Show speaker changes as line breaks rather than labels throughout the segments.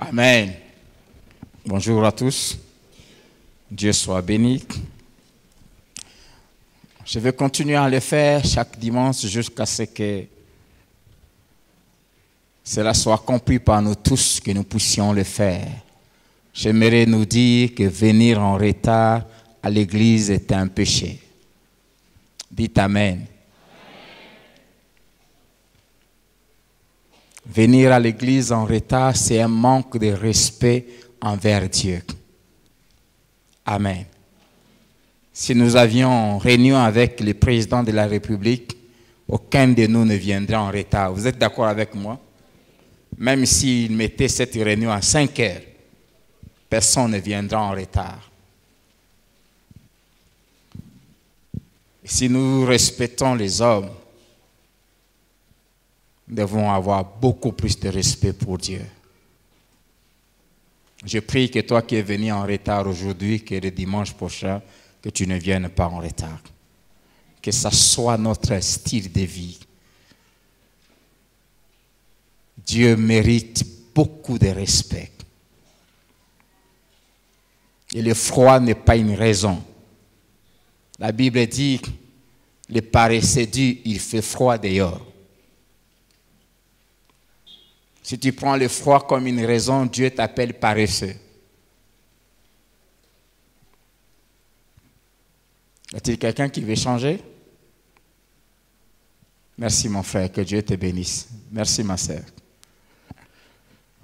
Amen. Bonjour à tous. Dieu soit béni. Je vais continuer à le faire chaque dimanche jusqu'à ce que cela soit compris par nous tous, que nous puissions le faire. J'aimerais nous dire que venir en retard à l'église est un péché. Dites Amen. Venir à l'église en retard, c'est un manque de respect envers Dieu. Amen. Si nous avions réunion avec le président de la République, aucun de nous ne viendrait en retard. Vous êtes d'accord avec moi? Même s'il mettait cette réunion à 5 heures, personne ne viendra en retard. Et si nous respectons les hommes, nous devons avoir beaucoup plus de respect pour Dieu. Je prie que toi qui es venu en retard aujourd'hui, que le dimanche prochain, que tu ne viennes pas en retard. Que ça soit notre style de vie. Dieu mérite beaucoup de respect. Et le froid n'est pas une raison. La Bible dit, le paresseux dit, il fait froid dehors. Si tu prends le froid comme une raison, Dieu t'appelle paresseux. Y a-t-il quelqu'un qui veut changer? Merci mon frère, que Dieu te bénisse. Merci ma sœur.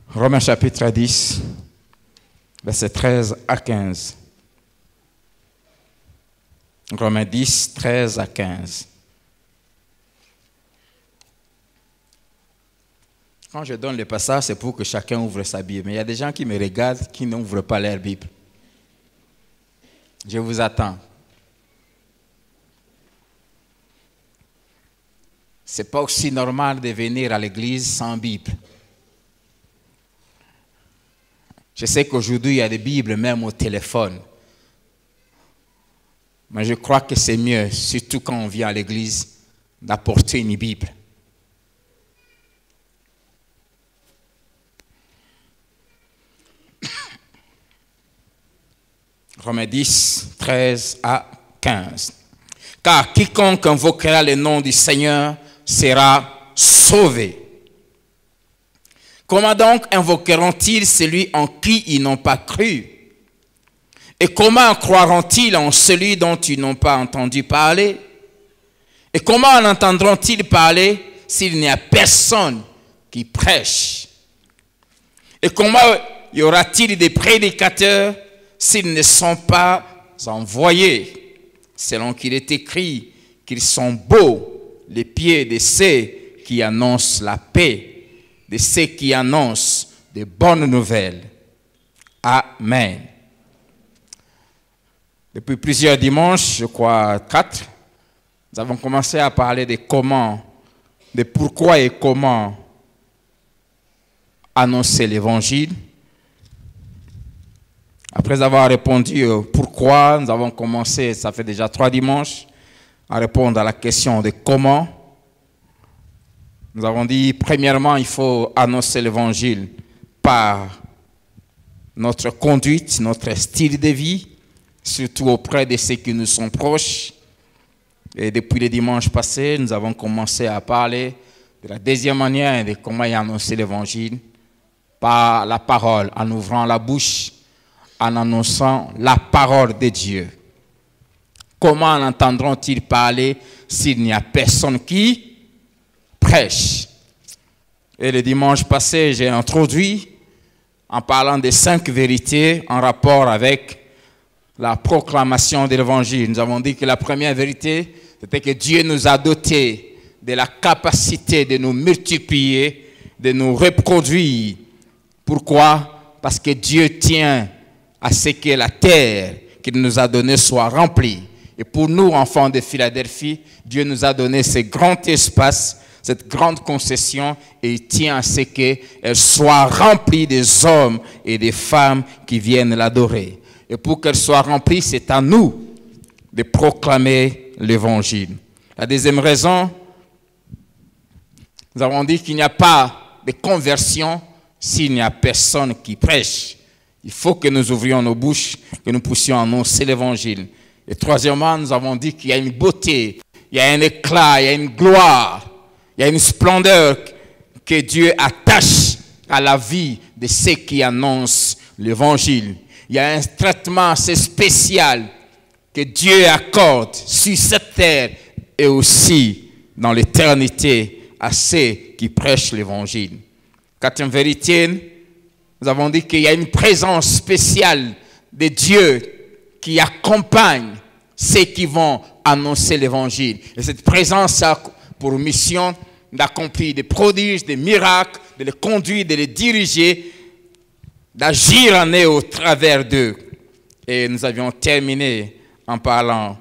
Romains chapitre 10, versets 13 à 15. Romains 10, 13 à 15. Quand je donne le passage, c'est pour que chacun ouvre sa Bible. Mais il y a des gens qui me regardent, qui n'ouvrent pas leur Bible. Je vous attends. Ce n'est pas aussi normal de venir à l'église sans Bible. Je sais qu'aujourd'hui, il y a des Bibles même au téléphone. Mais je crois que c'est mieux, surtout quand on vient à l'église, d'apporter une Bible. Romains 10, 13 à 15. Car quiconque invoquera le nom du Seigneur sera sauvé. Comment donc invoqueront-ils celui en qui ils n'ont pas cru? Et comment croiront-ils en celui dont ils n'ont pas entendu parler? Et comment en entendront-ils parler s'il n'y a personne qui prêche? Et comment y aura-t-il des prédicateurs s'ils ne sont pas envoyés? Selon qu'il est écrit qu'ils sont beaux les pieds de ceux qui annoncent la paix, de ceux qui annoncent de bonnes nouvelles. Amen. Depuis plusieurs dimanches, je crois 4, nous avons commencé à parler de comment, de pourquoi et comment annoncer l'évangile. Après avoir répondu pourquoi, nous avons commencé, ça fait déjà 3 dimanches, à répondre à la question de comment. Nous avons dit, premièrement, il faut annoncer l'évangile par notre conduite, notre style de vie, surtout auprès de ceux qui nous sont proches. Et depuis le dimanche passé, nous avons commencé à parler de la deuxième manière de comment annoncer l'évangile, par la parole, en ouvrant la bouche, en annonçant la parole de Dieu. Comment entendront-ils parler s'il n'y a personne qui prêche? Et le dimanche passé, j'ai introduit en parlant des 5 vérités en rapport avec la proclamation de l'évangile. Nous avons dit que la première vérité, c'était que Dieu nous a dotés de la capacité de nous multiplier, de nous reproduire. Pourquoi? Parce que Dieu tient à ce que la terre qu'il nous a donnée soit remplie. Et pour nous, enfants de Philadelphie, Dieu nous a donné ce grand espace, cette grande concession, et il tient à ce qu'elle soit remplie des hommes et des femmes qui viennent l'adorer. Et pour qu'elle soit remplie, c'est à nous de proclamer l'évangile. La deuxième raison, nous avons dit qu'il n'y a pas de conversion s'il n'y a personne qui prêche, il faut que nous ouvrions nos bouches, que nous puissions annoncer l'évangile. Et troisièmement, nous avons dit qu'il y a une beauté, il y a un éclat, il y a une gloire, il y a une splendeur que Dieu attache à la vie de ceux qui annoncent l'évangile. Il y a un traitement assez spécial que Dieu accorde sur cette terre et aussi dans l'éternité à ceux qui prêchent l'évangile. Quatrième vérité, nous avons dit qu'il y a une présence spéciale de Dieu qui accompagne ceux qui vont annoncer l'évangile. Et cette présence a pour mission d'accomplir des prodiges, des miracles, de les conduire, de les diriger, d'agir en eux au travers d'eux. Et nous avions terminé en parlant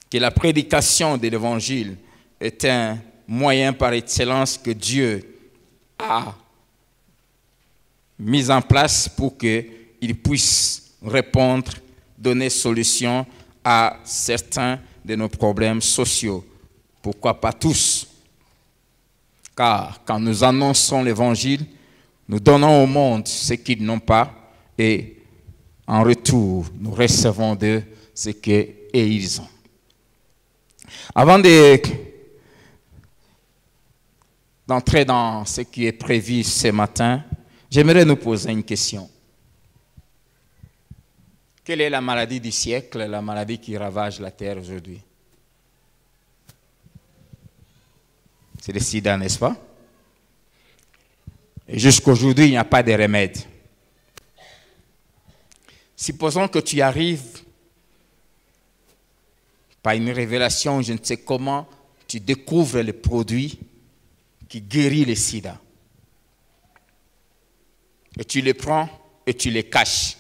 que la prédication de l'évangile est un moyen par excellence que Dieu a mis en place pour qu'il puisse répondre, donner solution à certains de nos problèmes sociaux. Pourquoi pas tous? Car quand nous annonçons l'évangile, nous donnons au monde ce qu'ils n'ont pas et en retour, nous recevons d'eux ce qu'ils ont. Avant d'entrer dans ce qui est prévu ce matin, j'aimerais nous poser une question. Quelle est la maladie du siècle, la maladie qui ravage la terre aujourd'hui? C'est le sida, n'est-ce pas? Et jusqu'aujourd'hui, il n'y a pas de remède. Supposons que tu arrives par une révélation, je ne sais comment, tu découvres le produit qui guérit le sida. Et tu les prends et tu les caches.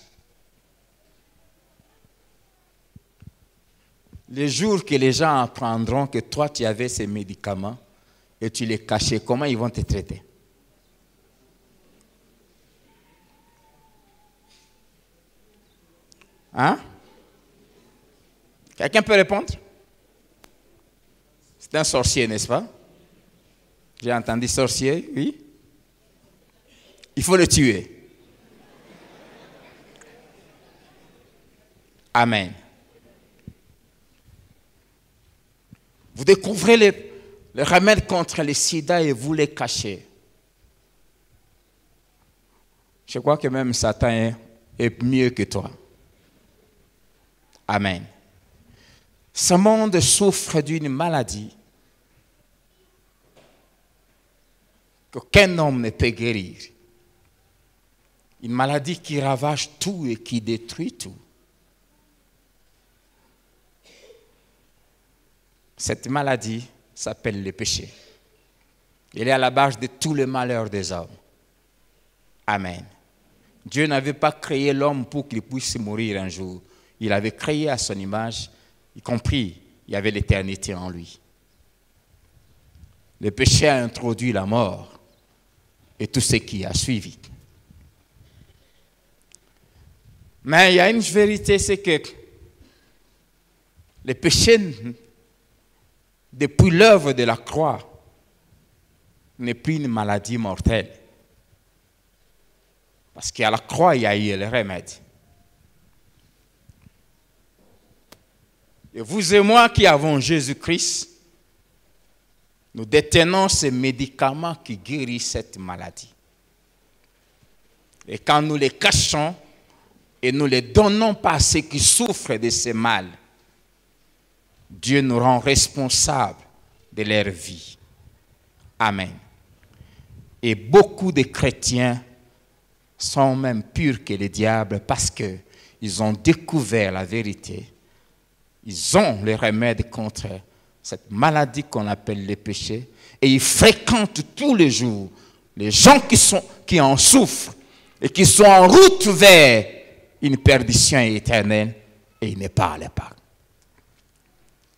Les jours que les gens apprendront que toi, tu avais ces médicaments et tu les cachais, comment ils vont te traiter? Hein? Quelqu'un peut répondre? C'est un sorcier, n'est-ce pas? J'ai entendu sorcier, oui? Il faut le tuer. Amen. Vous découvrez le remède contre le sida et vous les cachez. Je crois que même Satan est mieux que toi. Amen. Ce monde souffre d'une maladie qu'aucun homme ne peut guérir. Une maladie qui ravage tout et qui détruit tout. Cette maladie s'appelle le péché. Elle est à la base de tous les malheurs des hommes. Amen. Dieu n'avait pas créé l'homme pour qu'il puisse mourir un jour. Il avait créé à son image, y compris, il y avait l'éternité en lui. Le péché a introduit la mort et tout ce qui a suivi. Mais il y a une vérité, c'est que le péché, depuis l'œuvre de la croix, n'est plus une maladie mortelle. Parce qu'à la croix, il y a eu le remède. Et vous et moi qui avons Jésus-Christ, nous détenons ces médicaments qui guérissent cette maladie. Et quand nous les cachons et nous les donnons pas à ceux qui souffrent de ces mal, Dieu nous rend responsables de leur vie. Amen. Et beaucoup de chrétiens sont même purs que le diable parce qu'ils ont découvert la vérité. Ils ont le remède contre cette maladie qu'on appelle le péché. Et ils fréquentent tous les jours les gens qui en souffrent et qui sont en route vers une perdition éternelle et ils ne parlent pas.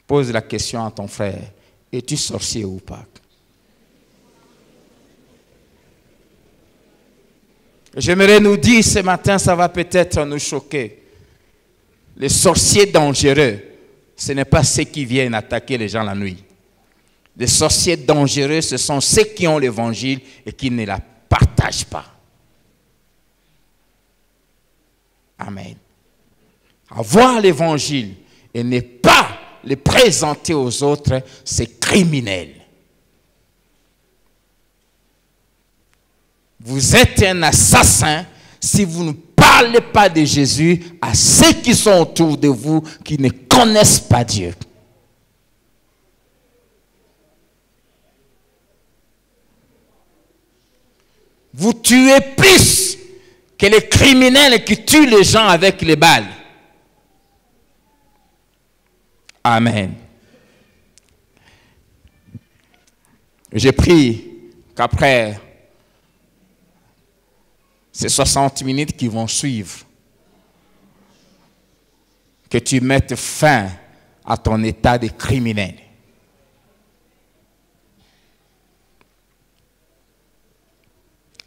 Pose la question à ton frère, es-tu sorcier ou pas? J'aimerais nous dire ce matin, ça va peut-être nous choquer. Les sorciers dangereux, ce n'est pas ceux qui viennent attaquer les gens la nuit. Les sorciers dangereux, ce sont ceux qui ont l'évangile et qui ne partage pas. Amen. Avoir l'évangile et ne pas le présenter aux autres, c'est criminel. Vous êtes un assassin si vous ne parlez pas de Jésus à ceux qui sont autour de vous, qui ne connaissent pas Dieu. Vous tuez plus que les criminels qui tuent les gens avec les balles. Amen. J'ai pris qu'après ces 60 minutes qui vont suivre, que tu mettes fin à ton état de criminel.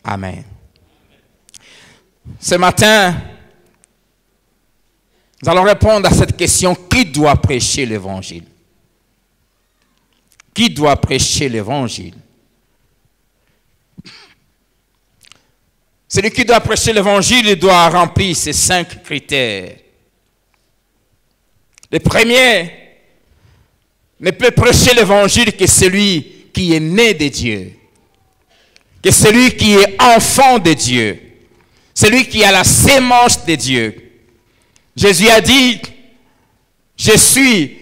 Amen. Ce matin, nous allons répondre à cette question: qui doit prêcher l'évangile? Qui doit prêcher l'évangile? Celui qui doit prêcher l'évangile doit remplir ces 5 critères. Le premier ne peut prêcher l'évangile que celui qui est né de Dieu, que celui qui est enfant de Dieu, celui qui a la sémence de Dieu. Jésus a dit: je suis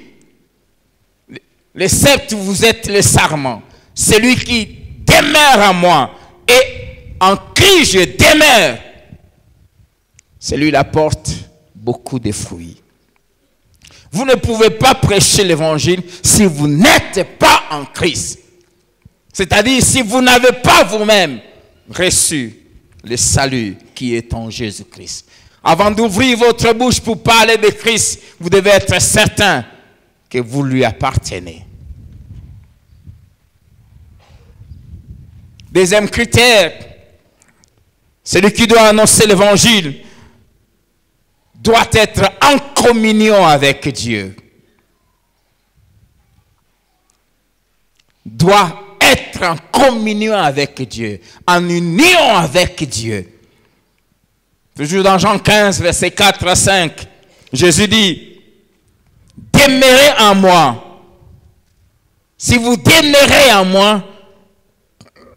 le sceptre, vous êtes le sarment. Celui qui demeure en moi et en qui je demeure, celui-là apporte beaucoup de fruits. Vous ne pouvez pas prêcher l'évangile si vous n'êtes pas en Christ. C'est-à-dire si vous n'avez pas vous-même reçu le salut qui est en Jésus-Christ. Avant d'ouvrir votre bouche pour parler de Christ, vous devez être certain que vous lui appartenez. Deuxième critère, celui qui doit annoncer l'évangile doit être en communion avec Dieu. Doit être en communion avec Dieu, en union avec Dieu. Toujours dans Jean 15, versets 4 à 5, Jésus dit: demeurez en moi. Si vous demeurez en moi,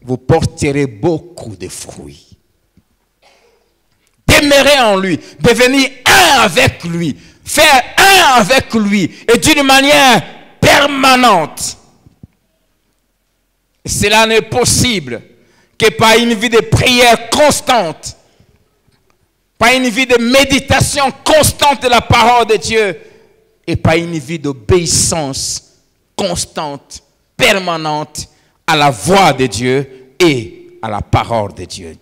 vous porterez beaucoup de fruits. Demeurez en lui, devenir un avec lui, faire un avec lui, et d'une manière permanente. Et cela n'est possible que par une vie de prière constante, par une vie de méditation constante de la parole de Dieu, et par une vie d'obéissance constante, permanente à la voix de Dieu et à la parole de Dieu.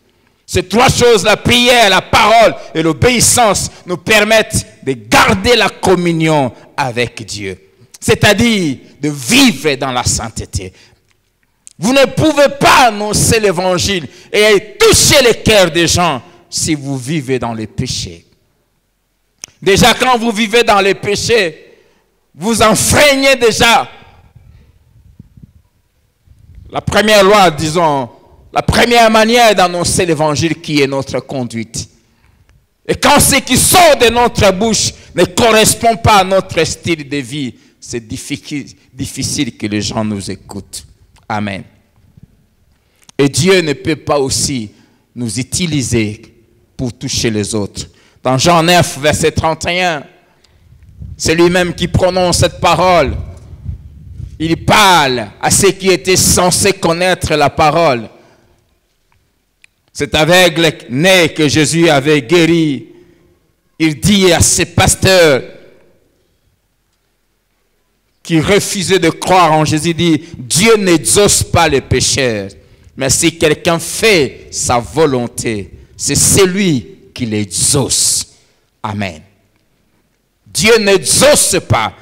Ces 3 choses, la prière, la parole et l'obéissance, nous permettent de garder la communion avec Dieu. C'est-à-dire de vivre dans la sainteté. Vous ne pouvez pas annoncer l'évangile et toucher les cœurs des gens si vous vivez dans les péchés. Déjà, quand vous vivez dans les péchés, vous enfreignez déjà la première loi, disons, la première manière d'annoncer l'évangile qui est notre conduite. Et quand ce qui sort de notre bouche ne correspond pas à notre style de vie, c'est difficile que les gens nous écoutent. Amen. Et Dieu ne peut pas aussi nous utiliser pour toucher les autres. Dans Jean 9, verset 31, c'est lui-même qui prononce cette parole. Il parle à ceux qui étaient censés connaître la parole. Cet aveugle né que Jésus avait guéri, il dit à ses pasteurs qui refusaient de croire en Jésus, dit: Dieu n'exauce pas les pécheurs, mais si quelqu'un fait sa volonté, c'est celui qui l'exauce. Amen. Dieu n'exauce pas.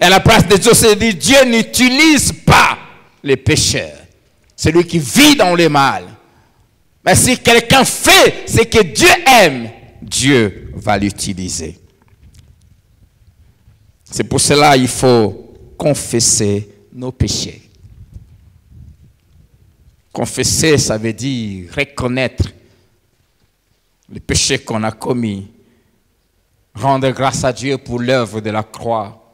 Et à la place d'exaucer, il dit: Dieu n'utilise pas les pécheurs. Celui qui vit dans le mal. Mais si quelqu'un fait ce que Dieu aime, Dieu va l'utiliser. C'est pour cela qu'il faut confesser nos péchés. Confesser, ça veut dire reconnaître le péché qu'on a commis, rendre grâce à Dieu pour l'œuvre de la croix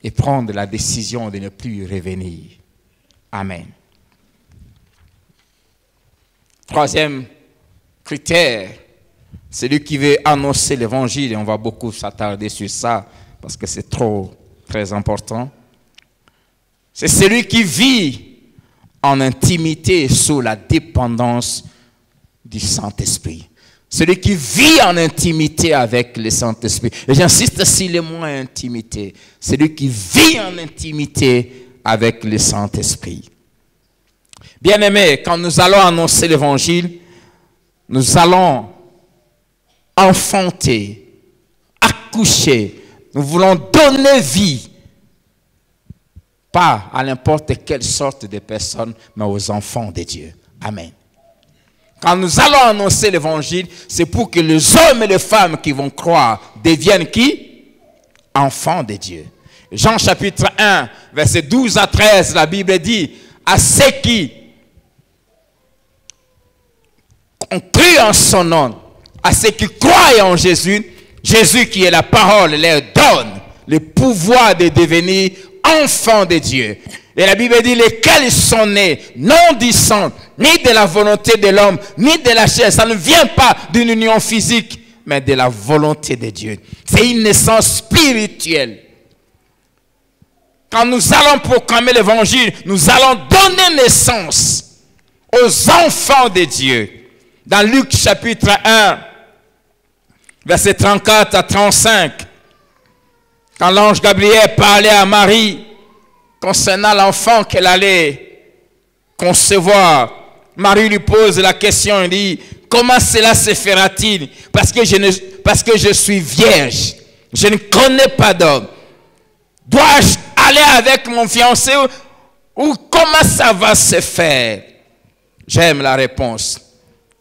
et prendre la décision de ne plus revenir. Amen. Troisième critère, celui qui veut annoncer l'évangile, et on va beaucoup s'attarder sur ça parce que c'est très important. C'est celui qui vit en intimité sous la dépendance du Saint-Esprit. Celui qui vit en intimité avec le Saint-Esprit. Et j'insiste sur le mot intimité. Celui qui vit en intimité avec le Saint-Esprit. Bien-aimés, quand nous allons annoncer l'évangile, nous allons enfanter, accoucher. Nous voulons donner vie. Pas à n'importe quelle sorte de personne, mais aux enfants de Dieu. Amen. Quand nous allons annoncer l'évangile, c'est pour que les hommes et les femmes qui vont croire deviennent qui? Enfants de Dieu. Jean chapitre 1, verset 12 à 13, la Bible dit, à ceux qui ont cru en son nom, à ceux qui croient en Jésus, Jésus qui est la parole leur donne le pouvoir de devenir enfants de Dieu. Et la Bible dit, lesquels sont nés, non du sang, ni de la volonté de l'homme, ni de la chair. Ça ne vient pas d'une union physique, mais de la volonté de Dieu. C'est une naissance spirituelle. Quand nous allons proclamer l'évangile, nous allons donner naissance aux enfants de Dieu. Dans Luc chapitre 1, verset 34 à 35, quand l'ange Gabriel parlait à Marie concernant l'enfant qu'elle allait concevoir, Marie lui pose la question, elle dit, comment cela se fera-t-il? Parce que je suis vierge, je ne connais pas d'homme. Dois-je aller avec mon fiancé ou comment ça va se faire? J'aime la réponse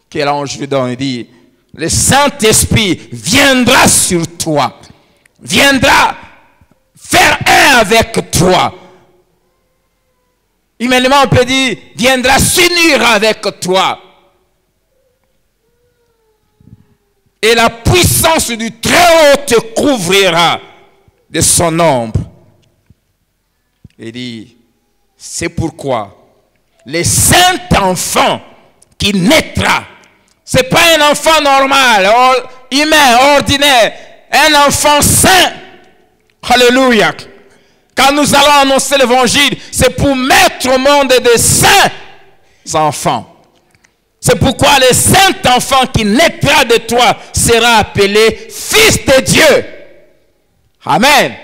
que l'ange lui donne, il dit, le Saint-Esprit viendra sur toi, viendra faire un avec toi. Humainement, on peut dire, viendra s'unir avec toi. Et la puissance du Très-Haut te couvrira de son ombre. Il dit, c'est pourquoi le saint enfant qui naîtra, ce n'est pas un enfant normal, humain, ordinaire, un enfant saint. Alléluia. Quand nous allons annoncer l'évangile, c'est pour mettre au monde des saints enfants. C'est pourquoi le saint enfant qui naîtra de toi sera appelé fils de Dieu. Amen.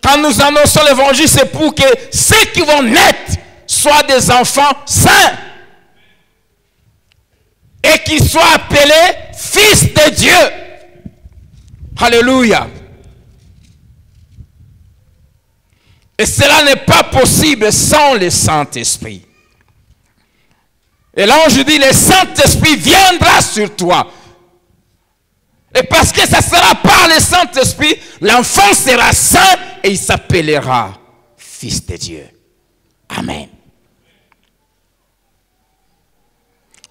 Quand nous annonçons l'évangile, c'est pour que ceux qui vont naître soient des enfants saints. Et qu'ils soient appelés fils de Dieu. Alléluia. Et cela n'est pas possible sans le Saint-Esprit. Et l'ange dit, le Saint-Esprit viendra sur toi. Et parce que ça sera par le Saint-Esprit, l'enfant sera saint et il s'appellera fils de Dieu. Amen.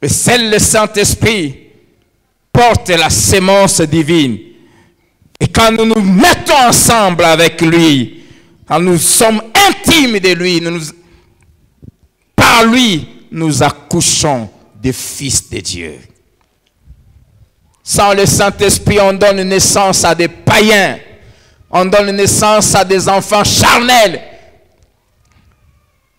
Et seul le Saint-Esprit porte la sémence divine. Et quand nous nous mettons ensemble avec lui, quand nous sommes intimes de lui, par lui, nous accouchons des fils de Dieu. Sans le Saint-Esprit, on donne naissance à des païens. On donne naissance à des enfants charnels.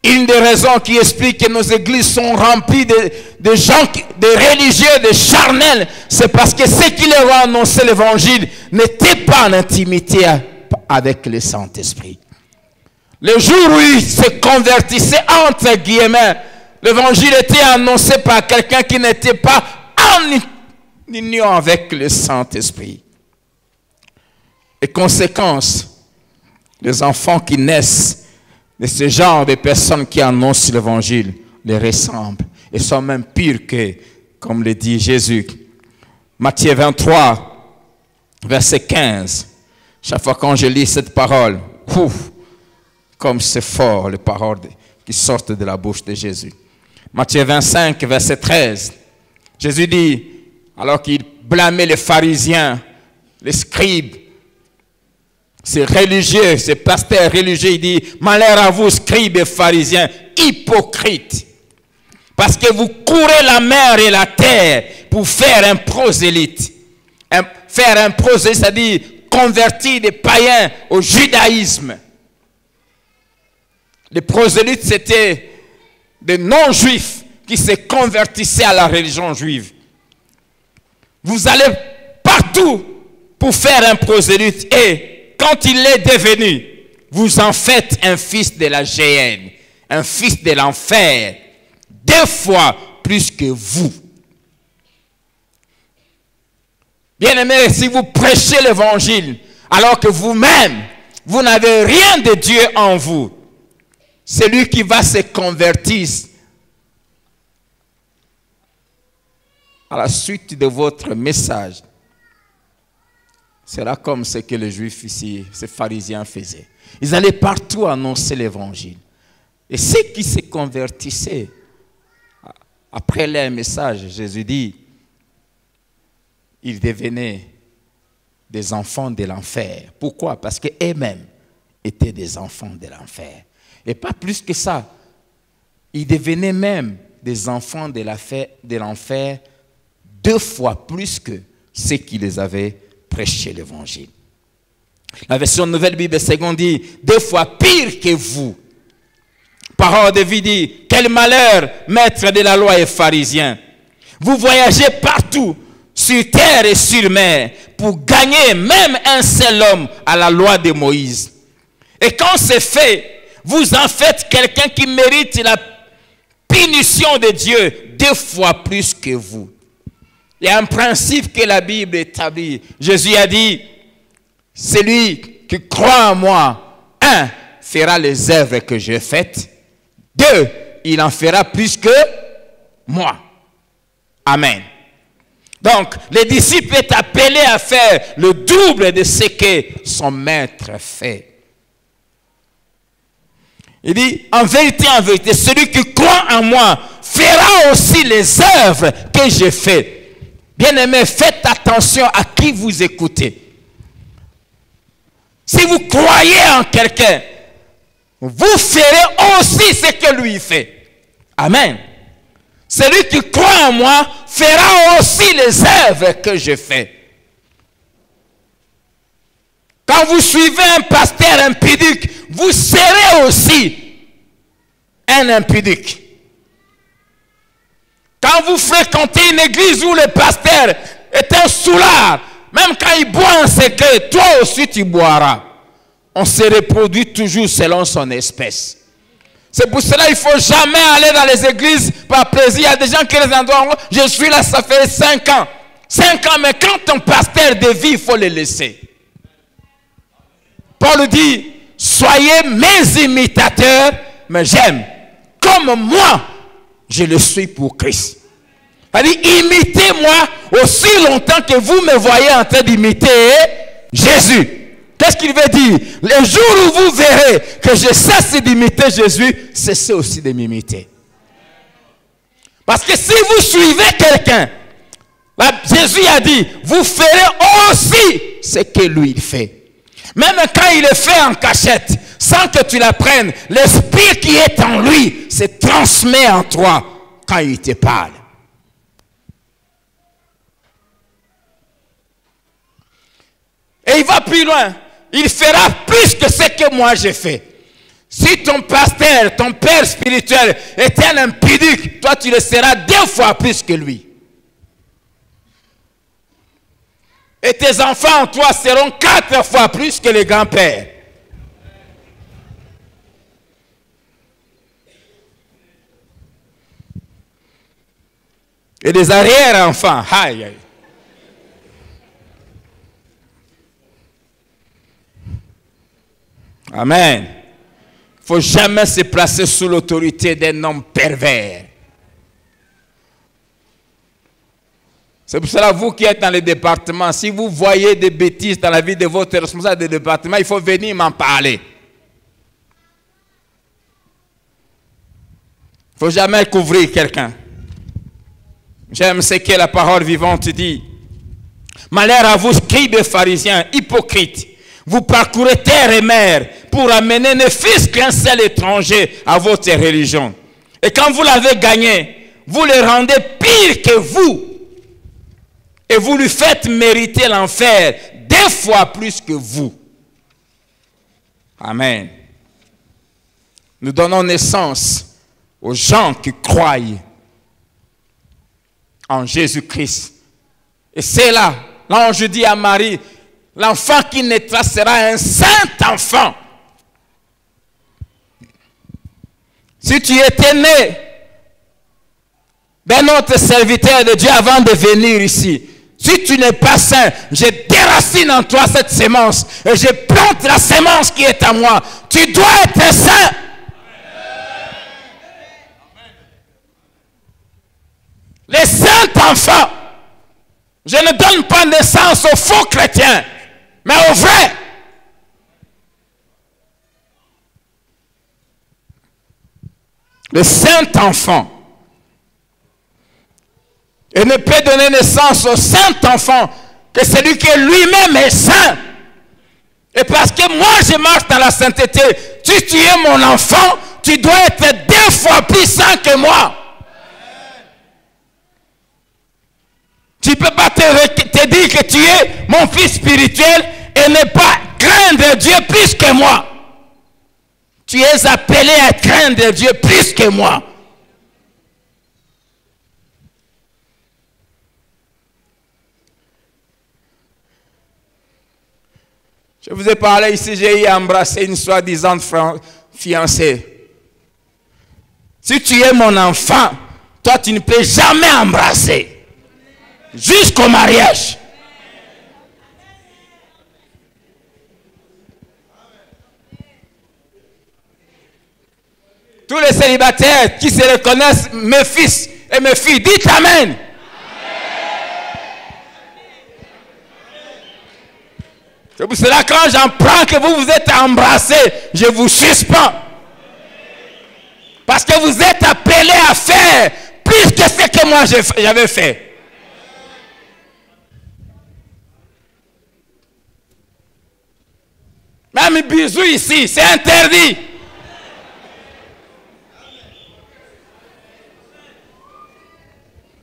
Une des raisons qui explique que nos églises sont remplies de gens, de religieux, de charnels, c'est parce que ceux qui leur ont annoncé l'évangile n'étaient pas en intimité avec le Saint-Esprit. Le jour où ils se convertissaient, entre guillemets, l'évangile était annoncé par quelqu'un qui n'était pas en union avec le Saint-Esprit. Et conséquence, les enfants qui naissent de ce genre de personnes qui annoncent l'évangile les ressemblent et sont même pires que, comme le dit Jésus. Matthieu 23, verset 15. Chaque fois quand je lis cette parole, comme c'est fort, les paroles qui sortent de la bouche de Jésus. Matthieu 25, verset 13. Jésus dit, alors qu'il blâmait les pharisiens, les scribes, ces religieux, ces pasteurs religieux, il dit, malheur à vous, scribes et pharisiens, hypocrites, parce que vous courez la mer et la terre pour faire un prosélyte. Faire un prosélyte, c'est-à-dire convertir des païens au judaïsme. Les prosélytes, c'était des non-juifs qui se convertissaient à la religion juive. Vous allez partout pour faire un prosélyte et quand il est devenu, vous en faites un fils de la géhenne, un fils de l'enfer, 2 fois plus que vous. Bien-aimés, si vous prêchez l'évangile alors que vous-même, vous n'avez rien de Dieu en vous, celui qui va se convertir à la suite de votre message sera comme ce que les Juifs ici, ces pharisiens faisaient. Ils allaient partout annoncer l'évangile. Et ceux qui se convertissaient après leur message, Jésus dit, ils devenaient des enfants de l'enfer. Pourquoi? Parce qu'eux-mêmes étaient des enfants de l'enfer. Et pas plus que ça. Ils devenaient même des enfants de l'enfer 2 fois plus que ceux qui les avaient prêché l'évangile. La version Nouvelle Bible Seconde dit 2 fois pire que vous. Parole de vie dit, quel malheur, maître de la loi et pharisien. Vous voyagez partout, sur terre et sur mer, pour gagner même un seul homme à la loi de Moïse. Et quand c'est fait, vous en faites quelqu'un qui mérite la punition de Dieu 2 fois plus que vous. Il y a un principe que la Bible établit. Jésus a dit, celui qui croit en moi, 1, fera les œuvres que j'ai faites. 2, il en fera plus que moi. Amen. Donc, les disciples est appelé à faire le double de ce que son maître fait. Il dit, en vérité, celui qui croit en moi fera aussi les œuvres que j'ai faites. Bien-aimés, faites attention à qui vous écoutez. Si vous croyez en quelqu'un, vous ferez aussi ce que lui fait. Amen. Celui qui croit en moi fera aussi les œuvres que je fais. Quand vous suivez un pasteur impudique, vous serez aussi un impudique. Quand vous fréquentez une église où le pasteur est un soulard, même quand il boit en secret, toi aussi tu boiras. On se reproduit toujours selon son espèce. C'est pour cela qu'il ne faut jamais aller dans les églises par plaisir. Il y a des gens qui les endroits, je suis là, ça fait 5 ans. 5 ans, mais quand ton pasteur dévie, il faut le laisser. Paul dit, soyez mes imitateurs, mais j'aime. Comme moi, je le suis pour Christ. C'est-à-dire, imitez-moi aussi longtemps que vous me voyez en train d'imiter Jésus. Qu'est-ce qu'il veut dire? Le jour où vous verrez que je cesse d'imiter Jésus, cessez aussi de m'imiter. Parce que si vous suivez quelqu'un, Jésus a dit, vous ferez aussi ce que lui fait. Même quand il le fait en cachette, sans que tu l'apprennes, l'esprit qui est en lui se transmet en toi quand il te parle. Et il va plus loin. Il fera plus que ce que moi j'ai fait. Si ton pasteur, ton père spirituel est un impudique, toi tu le seras 2 fois plus que lui. Et tes enfants, toi, seront 4 fois plus que les grands-pères. Et des arrière-enfants. Aïe, aïe. Amen. Il ne faut jamais se placer sous l'autorité d'un homme pervers. C'est pour cela, vous qui êtes dans les départements, si vous voyez des bêtises dans la vie de votre responsable de département, il faut venir m'en parler. Il ne faut jamais couvrir quelqu'un. J'aime ce que la parole vivante dit. Malheur à vous, scribes et pharisiens, hypocrites. Vous parcourez terre et mer pour amener ne fût-ce qu'un seul étranger à votre religion. Et quand vous l'avez gagné, vous le rendez pire que vous. Et vous lui faites mériter l'enfer 2 fois plus que vous. Amen. Nous donnons naissance aux gens qui croient en Jésus-Christ. Et c'est là, l'ange dit à Marie, l'enfant qui naîtra sera un saint enfant. Si tu étais né d'un autre serviteur de Dieu avant de venir ici, si tu n'es pas saint, je déracine en toi cette sémence et je plante la sémence qui est à moi. Tu dois être saint. Les saints enfants, je ne donne pas naissance aux faux chrétiens, mais aux vrais. Le saint enfant. Et ne peut donner naissance au saint enfant que celui qui lui-même est saint. Et parce que moi je marche dans la sainteté, si tu es mon enfant, tu dois être 2 fois plus saint que moi. Tu ne peux pas te dire que tu es mon fils spirituel et ne pas craindre Dieu plus que moi. Tu es appelé à craindre Dieu plus que moi. Je vous ai parlé ici, j'ai embrassé une soi-disant fiancée. Si tu es mon enfant, toi tu ne peux jamais embrasser. Jusqu'au mariage. Tous les célibataires qui se reconnaissent mes fils et mes filles, dites Amen. C'est pour cela quand j'apprends que vous vous êtes embrassés, je vous suspends. Parce que vous êtes appelés à faire plus que ce que moi j'avais fait. Même bisous ici, c'est interdit.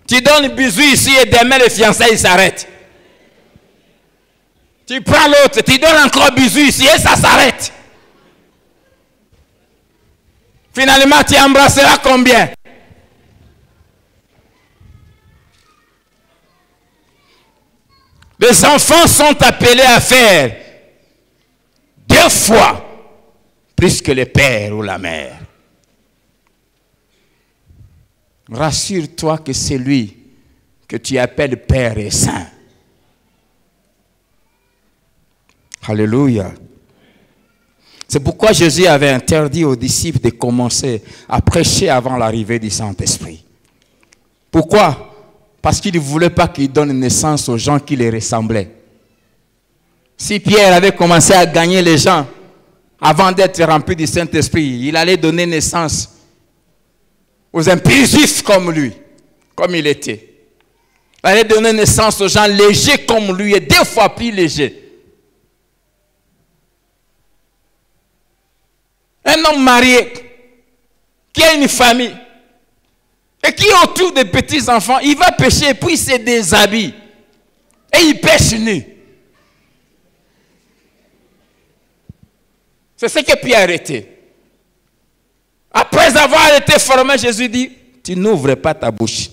Tu donnes bisous ici et demain les fiançailles s'arrêtent. Tu prends l'autre, tu donnes encore bisous ici et ça s'arrête. Finalement, tu embrasseras combien? Les enfants sont appelés à faire 2 fois plus que le père ou la mère. Rassure-toi que celui que tu appelles père est saint. Alléluia. C'est pourquoi Jésus avait interdit aux disciples de commencer à prêcher avant l'arrivée du Saint-Esprit. Pourquoi? Parce qu'il ne voulait pas qu'il donne naissance aux gens qui les ressemblaient. Si Pierre avait commencé à gagner les gens avant d'être rempli du Saint-Esprit, il allait donner naissance aux impulsifs comme lui, comme il était. Il allait donner naissance aux gens légers comme lui et 2 fois plus légers. Un homme marié qui a une famille et qui est autour des petits-enfants, il va pêcher et puis il se déshabille et il pêche nu. C'est ce que Pierre était. Après avoir été formé, Jésus dit, tu n'ouvres pas ta bouche.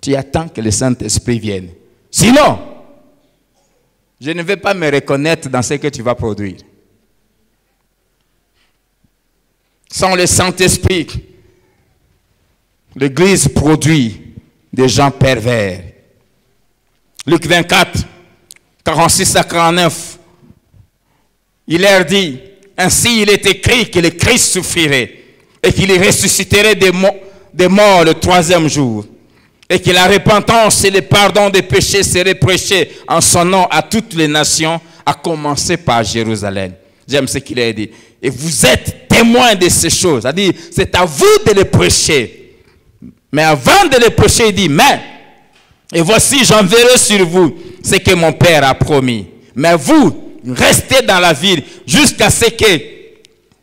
Tu attends que le Saint-Esprit vienne. Sinon, je ne vais pas me reconnaître dans ce que tu vas produire. Sans le Saint-Esprit, l'Église produit des gens pervers. Luc 24, 46 à 49, il leur dit, ainsi il est écrit que le Christ souffrirait et qu'il ressusciterait des morts le 3e jour et que la repentance et le pardon des péchés seraient prêchés en son nom à toutes les nations, à commencer par Jérusalem. J'aime ce qu'il a dit. Et vous êtes témoin de ces choses. C'est-à-dire, c'est à vous de les prêcher. Mais avant de les prêcher, il dit, mais, et voici, j'enverrai sur vous ce que mon Père a promis. Mais vous, restez dans la ville jusqu'à ce que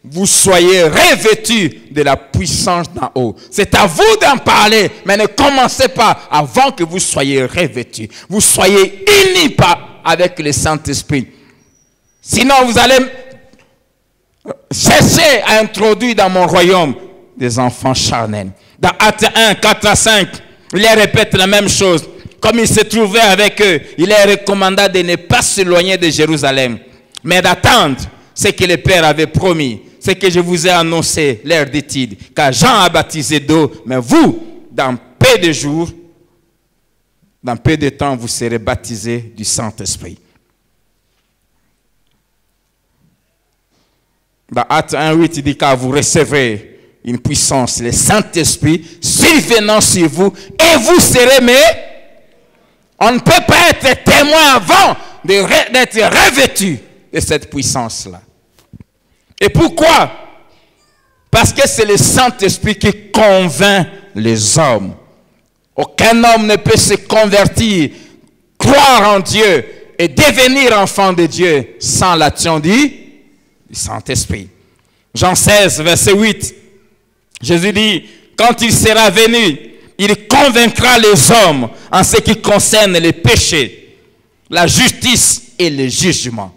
vous soyez revêtus de la puissance d'en haut. C'est à vous d'en parler, mais ne commencez pas avant que vous soyez revêtus. Vous soyez unis avec le Saint-Esprit. Sinon, vous allez chercher à introduire dans mon royaume des enfants charnels. Dans Actes 1, 4 à 5, il les répète la même chose. Comme il se trouvait avec eux, il leur recommanda de ne pas s'éloigner de Jérusalem, mais d'attendre ce que le Père avait promis, ce que je vous ai annoncé, leur dit-il. Car Jean a baptisé d'eau, mais vous, dans peu de jours, dans peu de temps, vous serez baptisés du Saint-Esprit. Dans Actes 1:8, il dit, car vous recevrez une puissance, le Saint-Esprit, survenant sur vous, et vous serez mes... On ne peut pas être témoin avant d'être revêtu de cette puissance-là. Et pourquoi? Parce que c'est le Saint-Esprit qui convainc les hommes. Aucun homme ne peut se convertir, croire en Dieu et devenir enfant de Dieu sans l'action du Saint-Esprit. Jean 16, verset 8. Jésus dit, quand il sera venu, il convaincra les hommes en ce qui concerne les péchés, la justice et le jugement.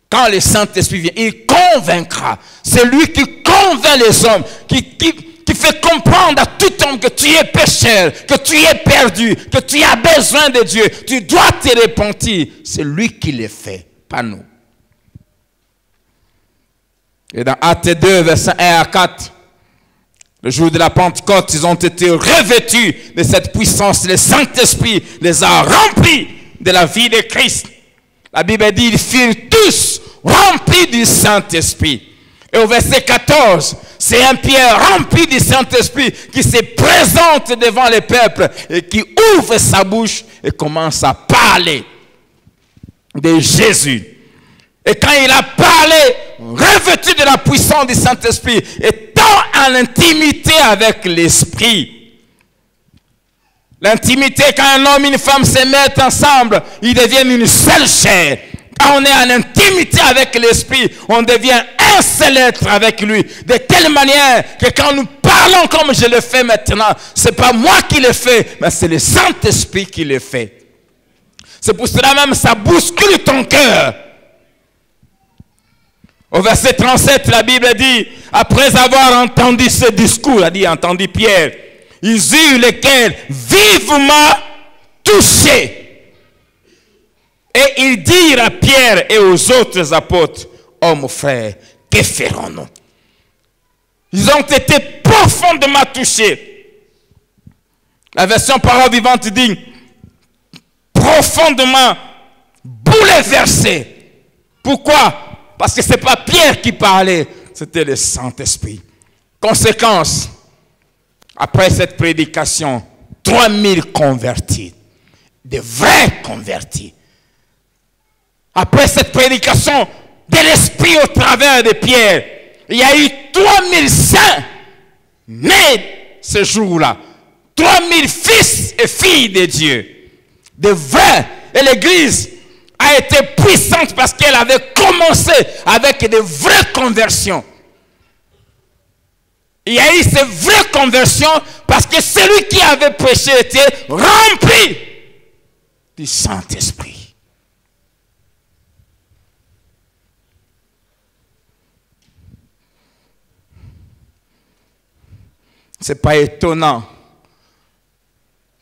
Quand le Saint-Esprit vient, il convaincra. C'est lui qui convainc les hommes, qui fait comprendre à tout homme que tu es pécheur, que tu es perdu, que tu as besoin de Dieu. Tu dois te repentir. C'est lui qui le fait, pas nous. Et dans Actes 2, versets 1 à 4, le jour de la Pentecôte, ils ont été revêtus de cette puissance. Le Saint-Esprit les a remplis de la vie de Christ. La Bible dit, ils furent tous remplis du Saint-Esprit. Et au verset 14, c'est un Pierre rempli du Saint-Esprit qui se présente devant le peuple et qui ouvre sa bouche et commence à parler de Jésus. Et quand il a parlé, revêtu de la puissance du Saint-Esprit, étant en intimité avec l'Esprit. L'intimité, quand un homme et une femme se mettent ensemble, ils deviennent une seule chair. Quand on est en intimité avec l'Esprit, on devient un seul être avec lui. De telle manière que quand nous parlons comme je le fais maintenant, ce n'est pas moi qui le fais, mais c'est le Saint-Esprit qui le fait. C'est pour cela même ça bouscule ton cœur. Au verset 37, la Bible dit, après avoir entendu ce discours, a dit, entendu Pierre, ils eurent le cœur vivement touché. Et ils dirent à Pierre et aux autres apôtres, oh mon frère, que ferons-nous? Ils ont été profondément touchés. La version parole vivante dit, profondément bouleversés. Pourquoi? Parce que ce n'est pas Pierre qui parlait, c'était le Saint-Esprit. Conséquence, après cette prédication, 3000 convertis, de vrais convertis. Après cette prédication de l'Esprit au travers de Pierre, il y a eu 3000 saints nés ce jour-là. 3000 fils et filles de Dieu. De vrais. Et l'Église a été puissante parce qu'elle avait commencé avec de vraies conversions. Il y a eu ces vraies conversions parce que celui qui avait prêché était rempli du Saint-Esprit. Ce n'est pas étonnant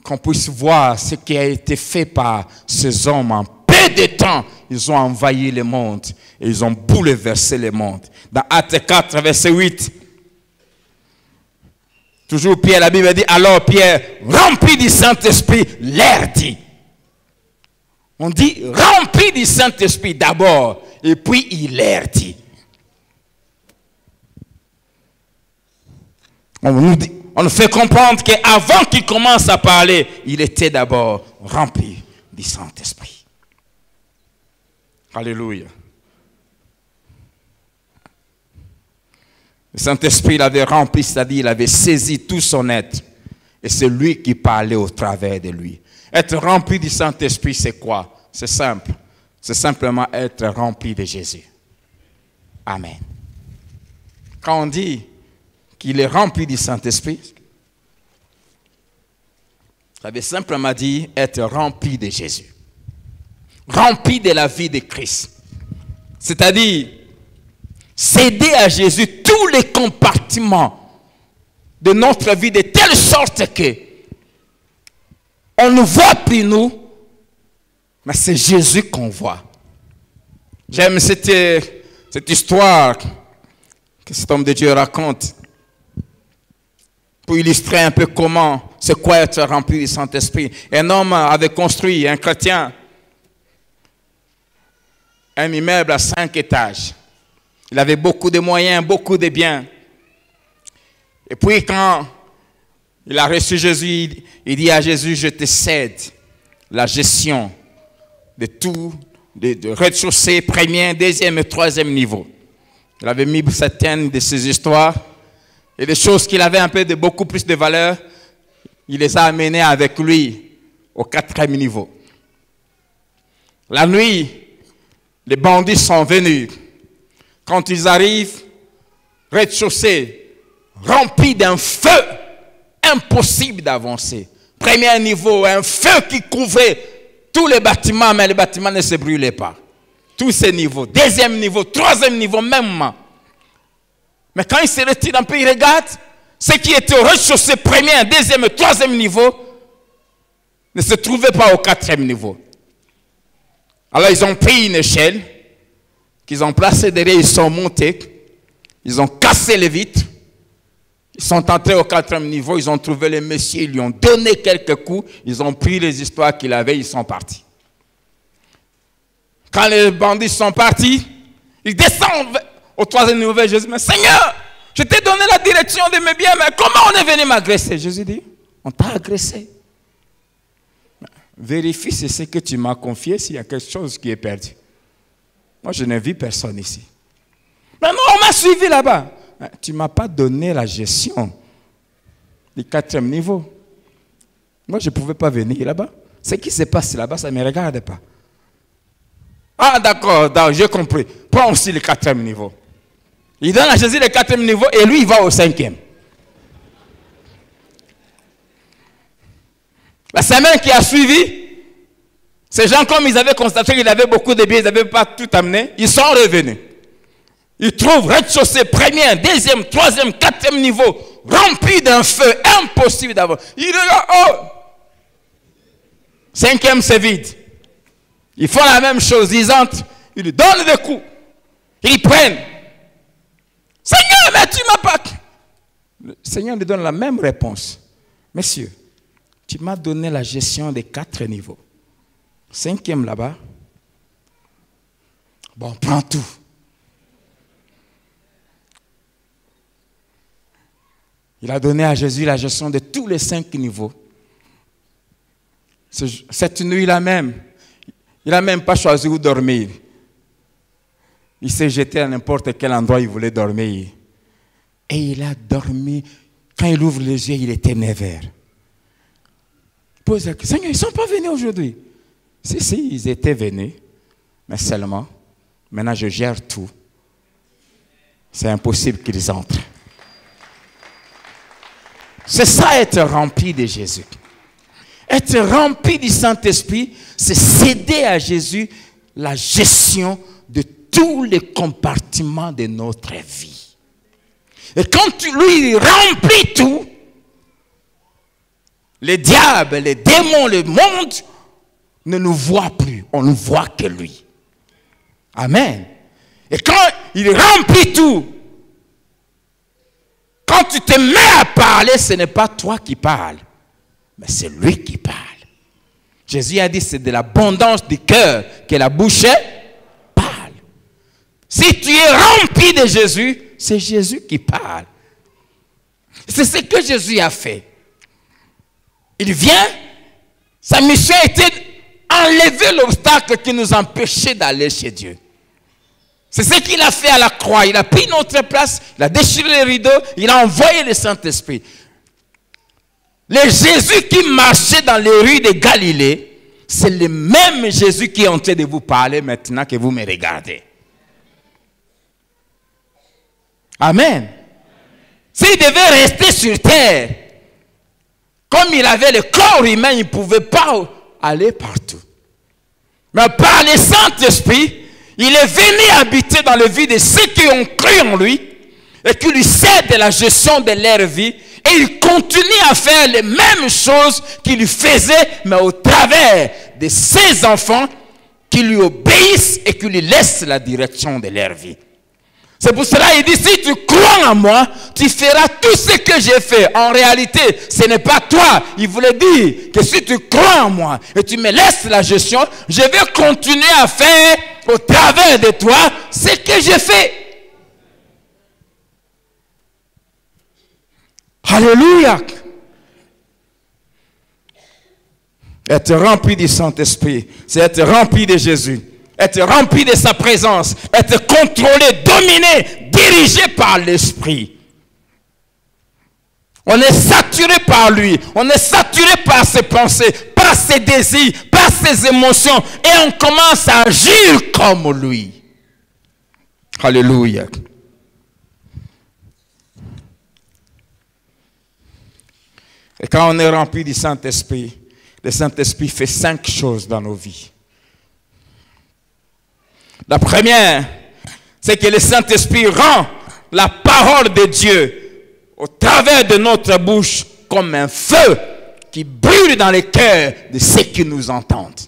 qu'on puisse voir ce qui a été fait par ces hommes en peu de temps. Ils ont envahi le monde et ils ont bouleversé le monde. Dans Actes 4, verset 8, toujours Pierre, la Bible dit, alors Pierre, rempli du Saint-Esprit, leur dit. On dit rempli du Saint-Esprit d'abord, et puis il leur dit. On nous fait comprendre qu'avant qu'il commence à parler, il était d'abord rempli du Saint-Esprit. Alléluia. Le Saint-Esprit l'avait rempli, c'est-à-dire il avait saisi tout son être. Et c'est lui qui parlait au travers de lui. Être rempli du Saint-Esprit, c'est quoi? C'est simple. C'est simplement être rempli de Jésus. Amen. Quand on dit qu'il est rempli du Saint-Esprit, ça veut simplement dire être rempli de Jésus. Rempli de la vie de Christ. C'est-à-dire céder à Jésus tous les compartiments de notre vie de telle sorte que on ne voit plus nous, mais c'est Jésus qu'on voit. J'aime cette histoire que cet homme de Dieu raconte pour illustrer un peu comment, c'est quoi être rempli du Saint-Esprit. Un homme avait construit, un chrétien, un immeuble à 5 étages. Il avait beaucoup de moyens, beaucoup de biens. Et puis quand il a reçu Jésus, il dit à Jésus, je te cède la gestion de tout, de rez-de-chaussée, premier, deuxième et troisième niveau. Il avait mis certaines de ces histoires et des choses qu'il avait un peu de beaucoup plus de valeur, il les a amenées avec lui au 4e niveau. La nuit, les bandits sont venus. Quand ils arrivent, rez-de-chaussée, rempli d'un feu, impossible d'avancer. Premier niveau, un feu qui couvrait tous les bâtiments, mais les bâtiments ne se brûlaient pas. Tous ces niveaux. Deuxième niveau, troisième niveau, même. Mais quand ils se retirent un peu, ils regardent, ceux qui étaient au rez-de-chaussée, premier, deuxième et troisième niveau, ne se trouvaient pas au 4e niveau. Alors ils ont pris une échelle, qu'ils ont placée derrière, ils sont montés, ils ont cassé les vitres, ils sont entrés au 4e niveau, ils ont trouvé le monsieur, ils lui ont donné quelques coups, ils ont pris les histoires qu'il avait, ils sont partis. Quand les bandits sont partis, ils descendent au 3e niveau vers Jésus. Mais Seigneur, je t'ai donné la direction de mes biens, mais comment on est venu m'agresser? Jésus dit, on t'a agressé. Vérifie si c'est ce que tu m'as confié, s'il y a quelque chose qui est perdu. Moi, je n'ai vu personne ici. Mais non, on m'a suivi là-bas. Tu ne m'as pas donné la gestion du 4e niveau. Moi, je ne pouvais pas venir là-bas. Ce qui se passe là-bas, ça ne me regarde pas. Ah, d'accord, j'ai compris. Prends aussi le 4e niveau. Il donne à Jésus le 4e niveau et lui, il va au 5e. La semaine qui a suivi, ces gens, comme ils avaient constaté qu'il avait beaucoup de biens, ils n'avaient pas tout amené, ils sont revenus. Ils trouvent rez-de-chaussée, premier, deuxième, troisième, 4e niveau, rempli d'un feu, impossible d'avoir. Ils regardent, oh! 5e, c'est vide. Ils font la même chose, ils entrent, ils lui donnent des coups, ils prennent. Seigneur, mais tu m'as pas. Le Seigneur lui donne la même réponse. Messieurs, tu m'as donné la gestion des 4 niveaux. 5e là-bas. Bon, prends tout. Il a donné à Jésus la gestion de tous les 5 niveaux. Cette nuit-là même, il n'a même pas choisi où dormir. Il s'est jeté à n'importe quel endroit il voulait dormir. Et il a dormi. Quand il ouvre les yeux, il était 9h. Pose la question, Seigneur, ils ne sont pas venus aujourd'hui. Si, ils étaient venus. Mais seulement, maintenant je gère tout. C'est impossible qu'ils entrent. C'est ça être rempli de Jésus. Être rempli du Saint-Esprit, c'est céder à Jésus la gestion de tous les compartiments de notre vie. Et quand tu lui remplis tout, les diables, les démons, le monde ne nous voient plus. On ne voit que lui. Amen. Et quand il remplit tout, quand tu te mets à parler, ce n'est pas toi qui parles, mais c'est lui qui parle. Jésus a dit, c'est de l'abondance du cœur que la bouche parle. Si tu es rempli de Jésus, c'est Jésus qui parle. C'est ce que Jésus a fait. Il vient, sa mission était enlever l'obstacle qui nous empêchait d'aller chez Dieu. C'est ce qu'il a fait à la croix. Il a pris notre place, il a déchiré les rideaux, il a envoyé le Saint-Esprit. Le Jésus qui marchait dans les rues de Galilée, c'est le même Jésus qui est en train de vous parler maintenant que vous me regardez. Amen. S'il devait rester sur terre, comme il avait le corps humain, il ne pouvait pas aller partout. Mais par le Saint-Esprit, il est venu habiter dans la vie de ceux qui ont cru en lui et qui lui cèdent la gestion de leur vie. Et il continue à faire les mêmes choses qu'il lui faisait, mais au travers de ses enfants qui lui obéissent et qui lui laissent la direction de leur vie. C'est pour cela qu'il dit, si tu crois en moi, tu feras tout ce que j'ai fait. En réalité, ce n'est pas toi. Il voulait dire que si tu crois en moi et tu me laisses la gestion, je vais continuer à faire au travers de toi ce que j'ai fait. Alléluia. Être rempli du Saint-Esprit, c'est être rempli de Jésus. Être rempli de sa présence, être contrôlé, dominé, dirigé par l'Esprit. On est saturé par lui, on est saturé par ses pensées, par ses désirs, par ses émotions, et on commence à agir comme lui. Alléluia. Et quand on est rempli du Saint-Esprit, le Saint-Esprit fait 5 choses dans nos vies. La première, c'est que le Saint-Esprit rend la parole de Dieu au travers de notre bouche comme un feu qui brûle dans les cœurs de ceux qui nous entendent.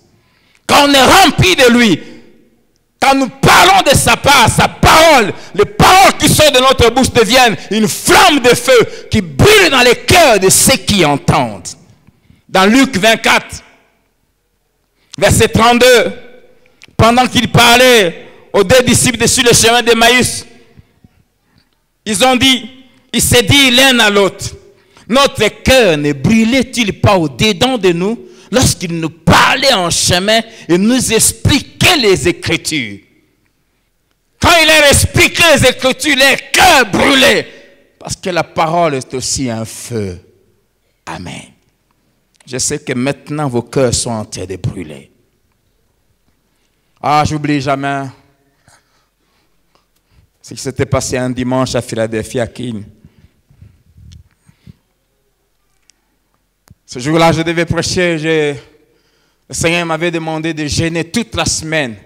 Quand on est rempli de lui, quand nous parlons de sa part, sa parole, les paroles qui sortent de notre bouche deviennent une flamme de feu qui brûle dans les cœurs de ceux qui entendent. Dans Luc 24, verset 32, pendant qu'il parlait aux 2 disciples sur le chemin d'Emmaüs, ils ont dit, ils se disent l'un à l'autre, notre cœur ne brûlait-il pas au-dedans de nous lorsqu'il nous parlait en chemin et nous expliquait les Écritures? Quand il leur expliquait les Écritures, leur cœur brûlait. Parce que la parole est aussi un feu. Amen. Je sais que maintenant vos cœurs sont en train de brûler. Ah, j'oublie jamais ce qui s'était passé un dimanche à Philadelphie, à Keene. Ce jour-là, je devais prêcher. Le Seigneur m'avait demandé de jeûner toute la semaine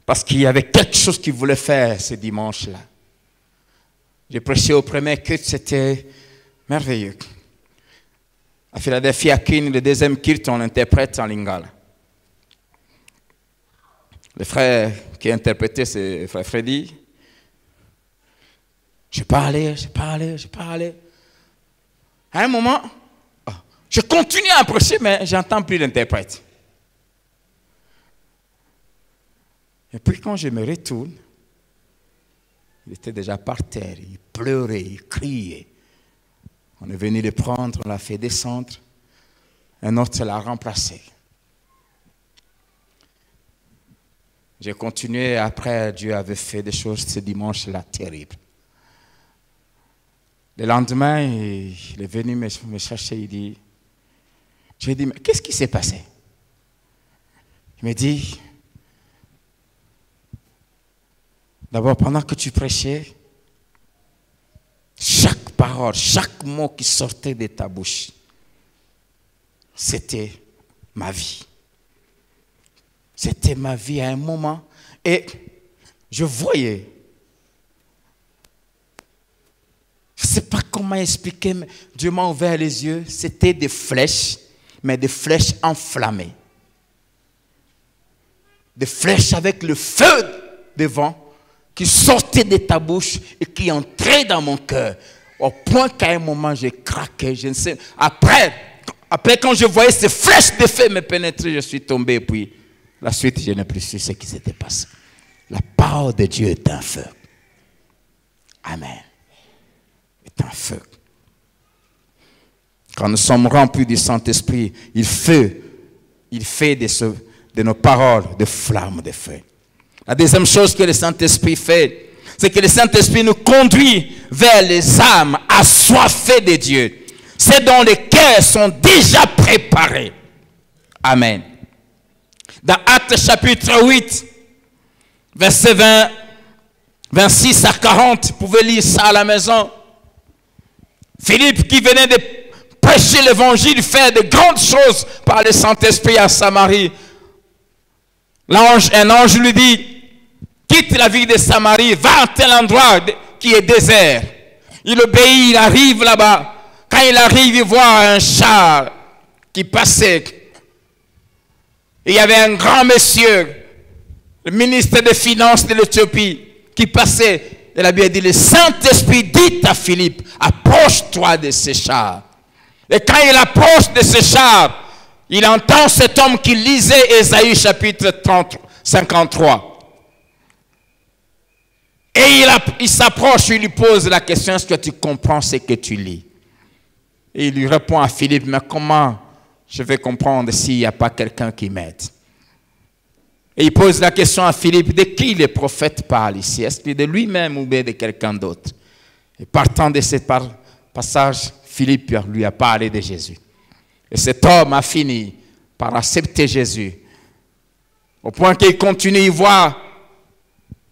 parce qu'il y avait quelque chose qu'il voulait faire ce dimanche-là. J'ai prêché au premier culte, c'était merveilleux. À Philadelphie, à Keene, le deuxième culte, on interprète en lingala. Le frère qui a interprété, c'est le frère Freddy. Je parlais. À un moment, je continue à prêcher, mais j'entends plus l'interprète. Et puis quand je me retourne, il était déjà par terre, il pleurait, il criait. On est venu le prendre, on l'a fait descendre. Un autre l'a remplacé. J'ai continué, après Dieu avait fait des choses ce dimanche-là terribles. Le lendemain, il est venu me chercher, il dit, j'ai dit, mais qu'est-ce qui s'est passé? Il me dit, d'abord, pendant que tu prêchais, chaque parole, chaque mot qui sortait de ta bouche, c'était ma vie. C'était ma vie à un moment. Et je voyais. Je ne sais pas comment expliquer, mais Dieu m'a ouvert les yeux. C'était des flèches, mais des flèches enflammées. Des flèches avec le feu devant, qui sortaient de ta bouche et qui entraient dans mon cœur. Au point qu'à un moment, j'ai craqué. Je ne sais. Après, quand je voyais ces flèches de feu me pénétrer, je suis tombé. Et puis, la suite, je n'ai plus su ce qui s'était passé. La parole de Dieu est un feu. Amen. Est un feu. Quand nous sommes remplis du Saint-Esprit, il fait de nos paroles des flammes de feu. La deuxième chose que le Saint-Esprit fait, c'est que le Saint-Esprit nous conduit vers les âmes assoiffées de Dieu. C'est dont les cœurs sont déjà préparés. Amen. Dans Actes chapitre 8, versets 20, 26 à 40, vous pouvez lire ça à la maison. Philippe qui venait de prêcher l'évangile, faire de grandes choses par le Saint-Esprit à Samarie. Un ange lui dit, quitte la ville de Samarie, va à tel endroit qui est désert. Il obéit, il arrive là-bas. Quand il arrive, il voit un char qui passait. Et il y avait un grand monsieur, le ministre des Finances de l'Éthiopie, qui passait. Et la Bible dit, le Saint-Esprit dit à Philippe, approche-toi de ce char. Et quand il approche de ce char, il entend cet homme qui lisait Ésaïe chapitre 53. Et il s'approche, il lui pose la question, est-ce que tu comprends ce que tu lis? Et il lui répond à Philippe, mais comment je vais comprendre s'il n'y a pas quelqu'un qui m'aide? Et il pose la question à Philippe, de qui le prophète parle ici? Est-ce que de lui-même ou bien de quelqu'un d'autre? Et partant de ce passage, Philippe lui a parlé de Jésus. Et cet homme a fini par accepter Jésus. Au point qu'il continue, il voit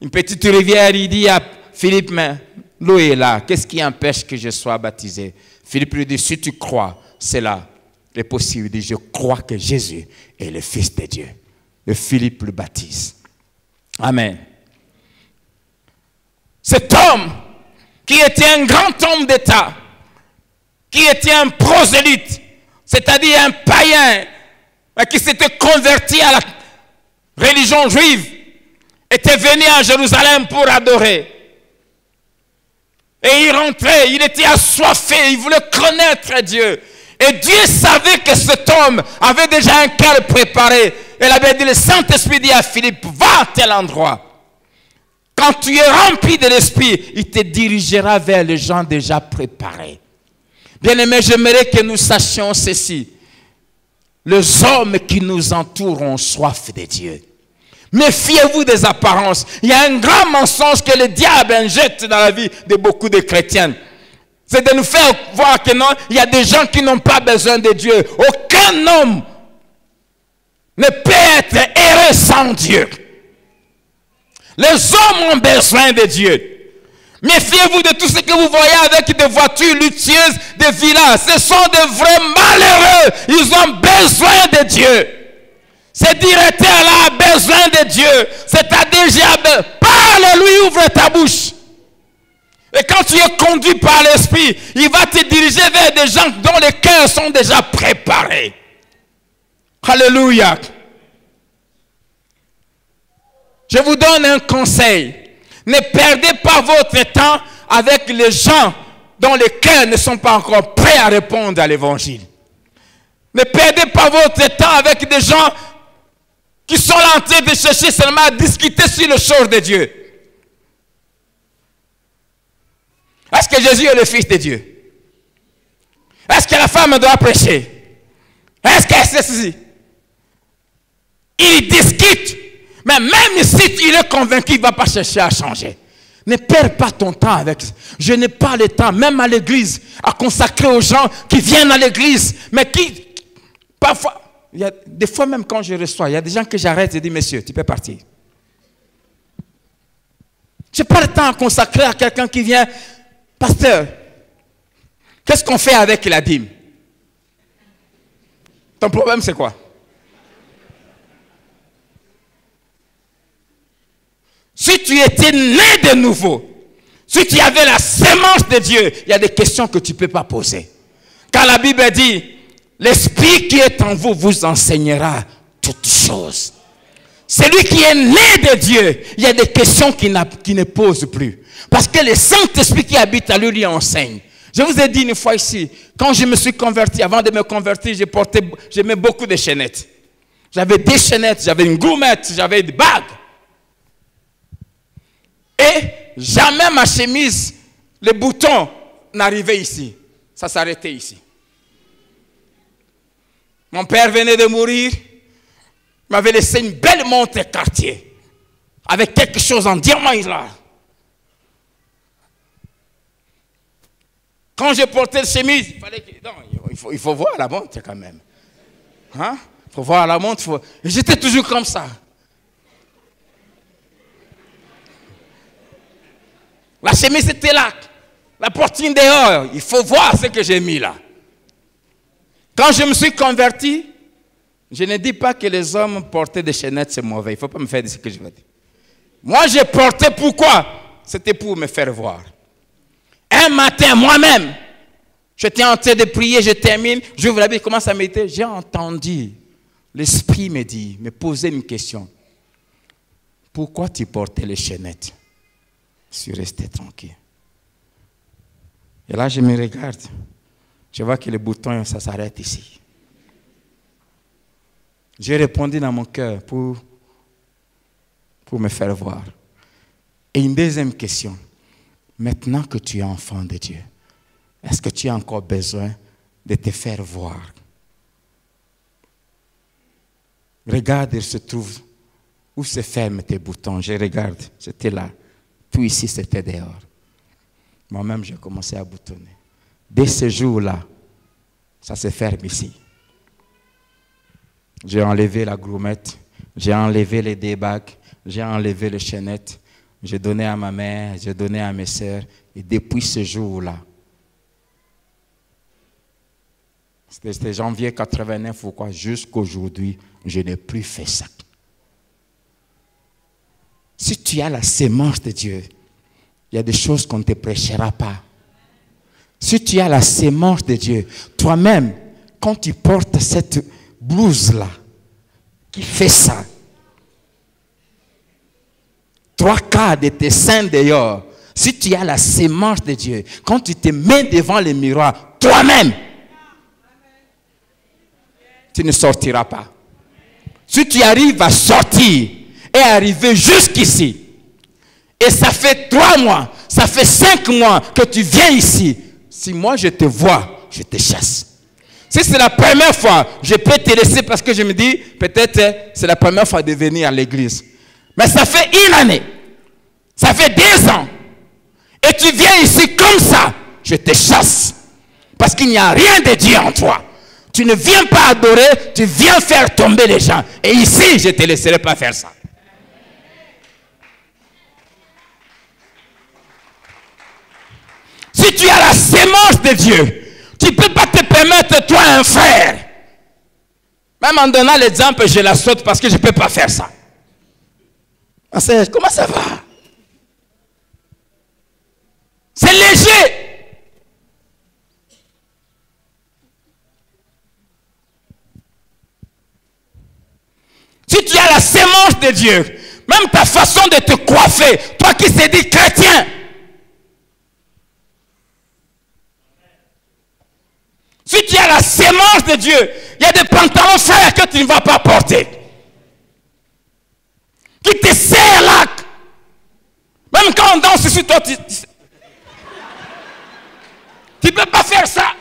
une petite rivière, il dit à Philippe, mais l'eau est là, qu'est-ce qui empêche que je sois baptisé? Philippe lui dit, si tu crois, cela est possible. Il dit, je crois que Jésus est le Fils de Dieu. Et Philippe le baptise. Amen. Cet homme, qui était un grand homme d'État, qui était un prosélyte, c'est-à-dire un païen, qui s'était converti à la religion juive, était venu à Jérusalem pour adorer. Et il rentrait, il était assoiffé, il voulait connaître Dieu. Et Dieu savait que cet homme avait déjà un cœur préparé. Et la Bible dit, le Saint-Esprit dit à Philippe, va à tel endroit. Quand tu es rempli de l'Esprit, il te dirigera vers les gens déjà préparés. Bien-aimés, j'aimerais que nous sachions ceci. Les hommes qui nous entourent ont soif de Dieu. Méfiez-vous des apparences. Il y a un grand mensonge que le diable injecte dans la vie de beaucoup de chrétiens. C'est de nous faire voir que non, il y a des gens qui n'ont pas besoin de Dieu. Aucun homme ne peut être heureux sans Dieu. Les hommes ont besoin de Dieu. Méfiez-vous de tout ce que vous voyez avec des voitures luxueuses, des villas. Ce sont de vrais malheureux. Ils ont besoin de Dieu. Ce directeur-là a besoin de Dieu. C'est-à-dire, parle-lui, ouvre ta bouche. Et quand tu es conduit par l'Esprit, il va te diriger vers des gens dont les cœurs sont déjà préparés. Alléluia. Je vous donne un conseil. Ne perdez pas votre temps avec les gens dont les cœurs ne sont pas encore prêts à répondre à l'évangile. Ne perdez pas votre temps avec des gens qui sont là en train de chercher seulement à discuter sur les choses de Dieu. Est-ce que Jésus est le Fils de Dieu? Est-ce que la femme doit prêcher? Est-ce que c'est ceci? Il discute. Mais même si il est convaincu, il ne va pas chercher à changer. Ne perds pas ton temps avec ça. Je n'ai pas le temps, même à l'église, à consacrer aux gens qui viennent à l'église. Mais qui, parfois, il y a des fois même quand je reçois, il y a des gens que j'arrête et dis, monsieur, tu peux partir. Je n'ai pas le temps à consacrer à quelqu'un qui vient, pasteur, qu'est-ce qu'on fait avec la dîme? Ton problème c'est quoi? Si tu étais né de nouveau, si tu avais la sémence de Dieu, il y a des questions que tu ne peux pas poser. Quand la Bible dit, l'Esprit qui est en vous vous enseignera toutes choses. Celui qui est né de Dieu, il y a des questions qu'il ne pose plus. Parce que le Saint-Esprit qui habite à lui, lui enseigne. Je vous ai dit une fois ici, quand je me suis converti, avant de me convertir, j'aimais beaucoup de chaînettes. J'avais des chaînettes, j'avais une gourmette, j'avais des bagues. Et jamais ma chemise, les boutons n'arrivaient ici. Ça s'arrêtait ici. Mon père venait de mourir. Il m'avait laissé une belle montre Cartier. avec quelque chose en diamant là. Quand j'ai porté le chemise, il faut voir la montre quand même. Hein? Il faut voir la montre. J'étais toujours comme ça. La chemise était là. La poitrine dehors. Il faut voir ce que j'ai mis là. Quand je me suis converti, je ne dis pas que les hommes portaient des chaînettes, c'est mauvais. Il ne faut pas me faire dire ce que je veux dire. Moi, j'ai porté pourquoi? C'était pour me faire voir. Un matin, moi-même, j'étais en train de prier, je termine, j'ouvre la Bible, je commence à méditer. J'ai entendu, l'Esprit me poser une question. Pourquoi tu portais les chaînettes? Je suis resté tranquille. Et là, je me regarde. Je vois que le bouton, ça s'arrête ici. J'ai répondu dans mon cœur pour me faire voir. Et une deuxième question. Maintenant que tu es enfant de Dieu, est-ce que tu as encore besoin de te faire voir? Regarde, il se trouve où se ferment tes boutons. Je regarde, j'étais là. Tout ici, c'était dehors. Moi-même, j'ai commencé à boutonner. Dès ce jour-là, ça se ferme ici. J'ai enlevé la gourmette, j'ai enlevé les débacs, j'ai enlevé les chaînettes, j'ai donné à ma mère, j'ai donné à mes sœurs. Et depuis ce jour-là, c'était janvier 89 ou quoi, jusqu'aujourd'hui, je n'ai plus fait ça. Si tu as la sémence de Dieu, il y a des choses qu'on ne te prêchera pas. Si tu as la sémence de Dieu, toi-même, quand tu portes cette blouse-là, qui fait ça, 3/4 de tes seins dehors, si tu as la sémence de Dieu, quand tu te mets devant le miroir, toi-même, tu ne sortiras pas. Si tu arrives à sortir et arriver jusqu'ici, et ça fait 3 mois, ça fait 5 mois que tu viens ici, si moi je te vois, je te chasse. Si c'est la première fois, je peux te laisser parce que je me dis, peut-être c'est la première fois de venir à l'église. Mais ça fait 1 année, ça fait 2 ans, et tu viens ici comme ça, je te chasse. Parce qu'il n'y a rien de Dieu en toi. Tu ne viens pas adorer, tu viens faire tomber les gens. Et ici, je ne te laisserai pas faire ça. Si tu as la sémence de Dieu, tu ne peux pas te permettre, toi, un frère. Même en donnant l'exemple, je la saute parce que je ne peux pas faire ça. Comment ça va? C'est léger. Si tu as la sémence de Dieu, même ta façon de te coiffer, toi qui se dis chrétien, si tu as la sémence de Dieu, il y a des pantalons frères que tu ne vas pas porter. Qui te serrent là. Même quand on danse sur toi, tu ne peux pas faire ça.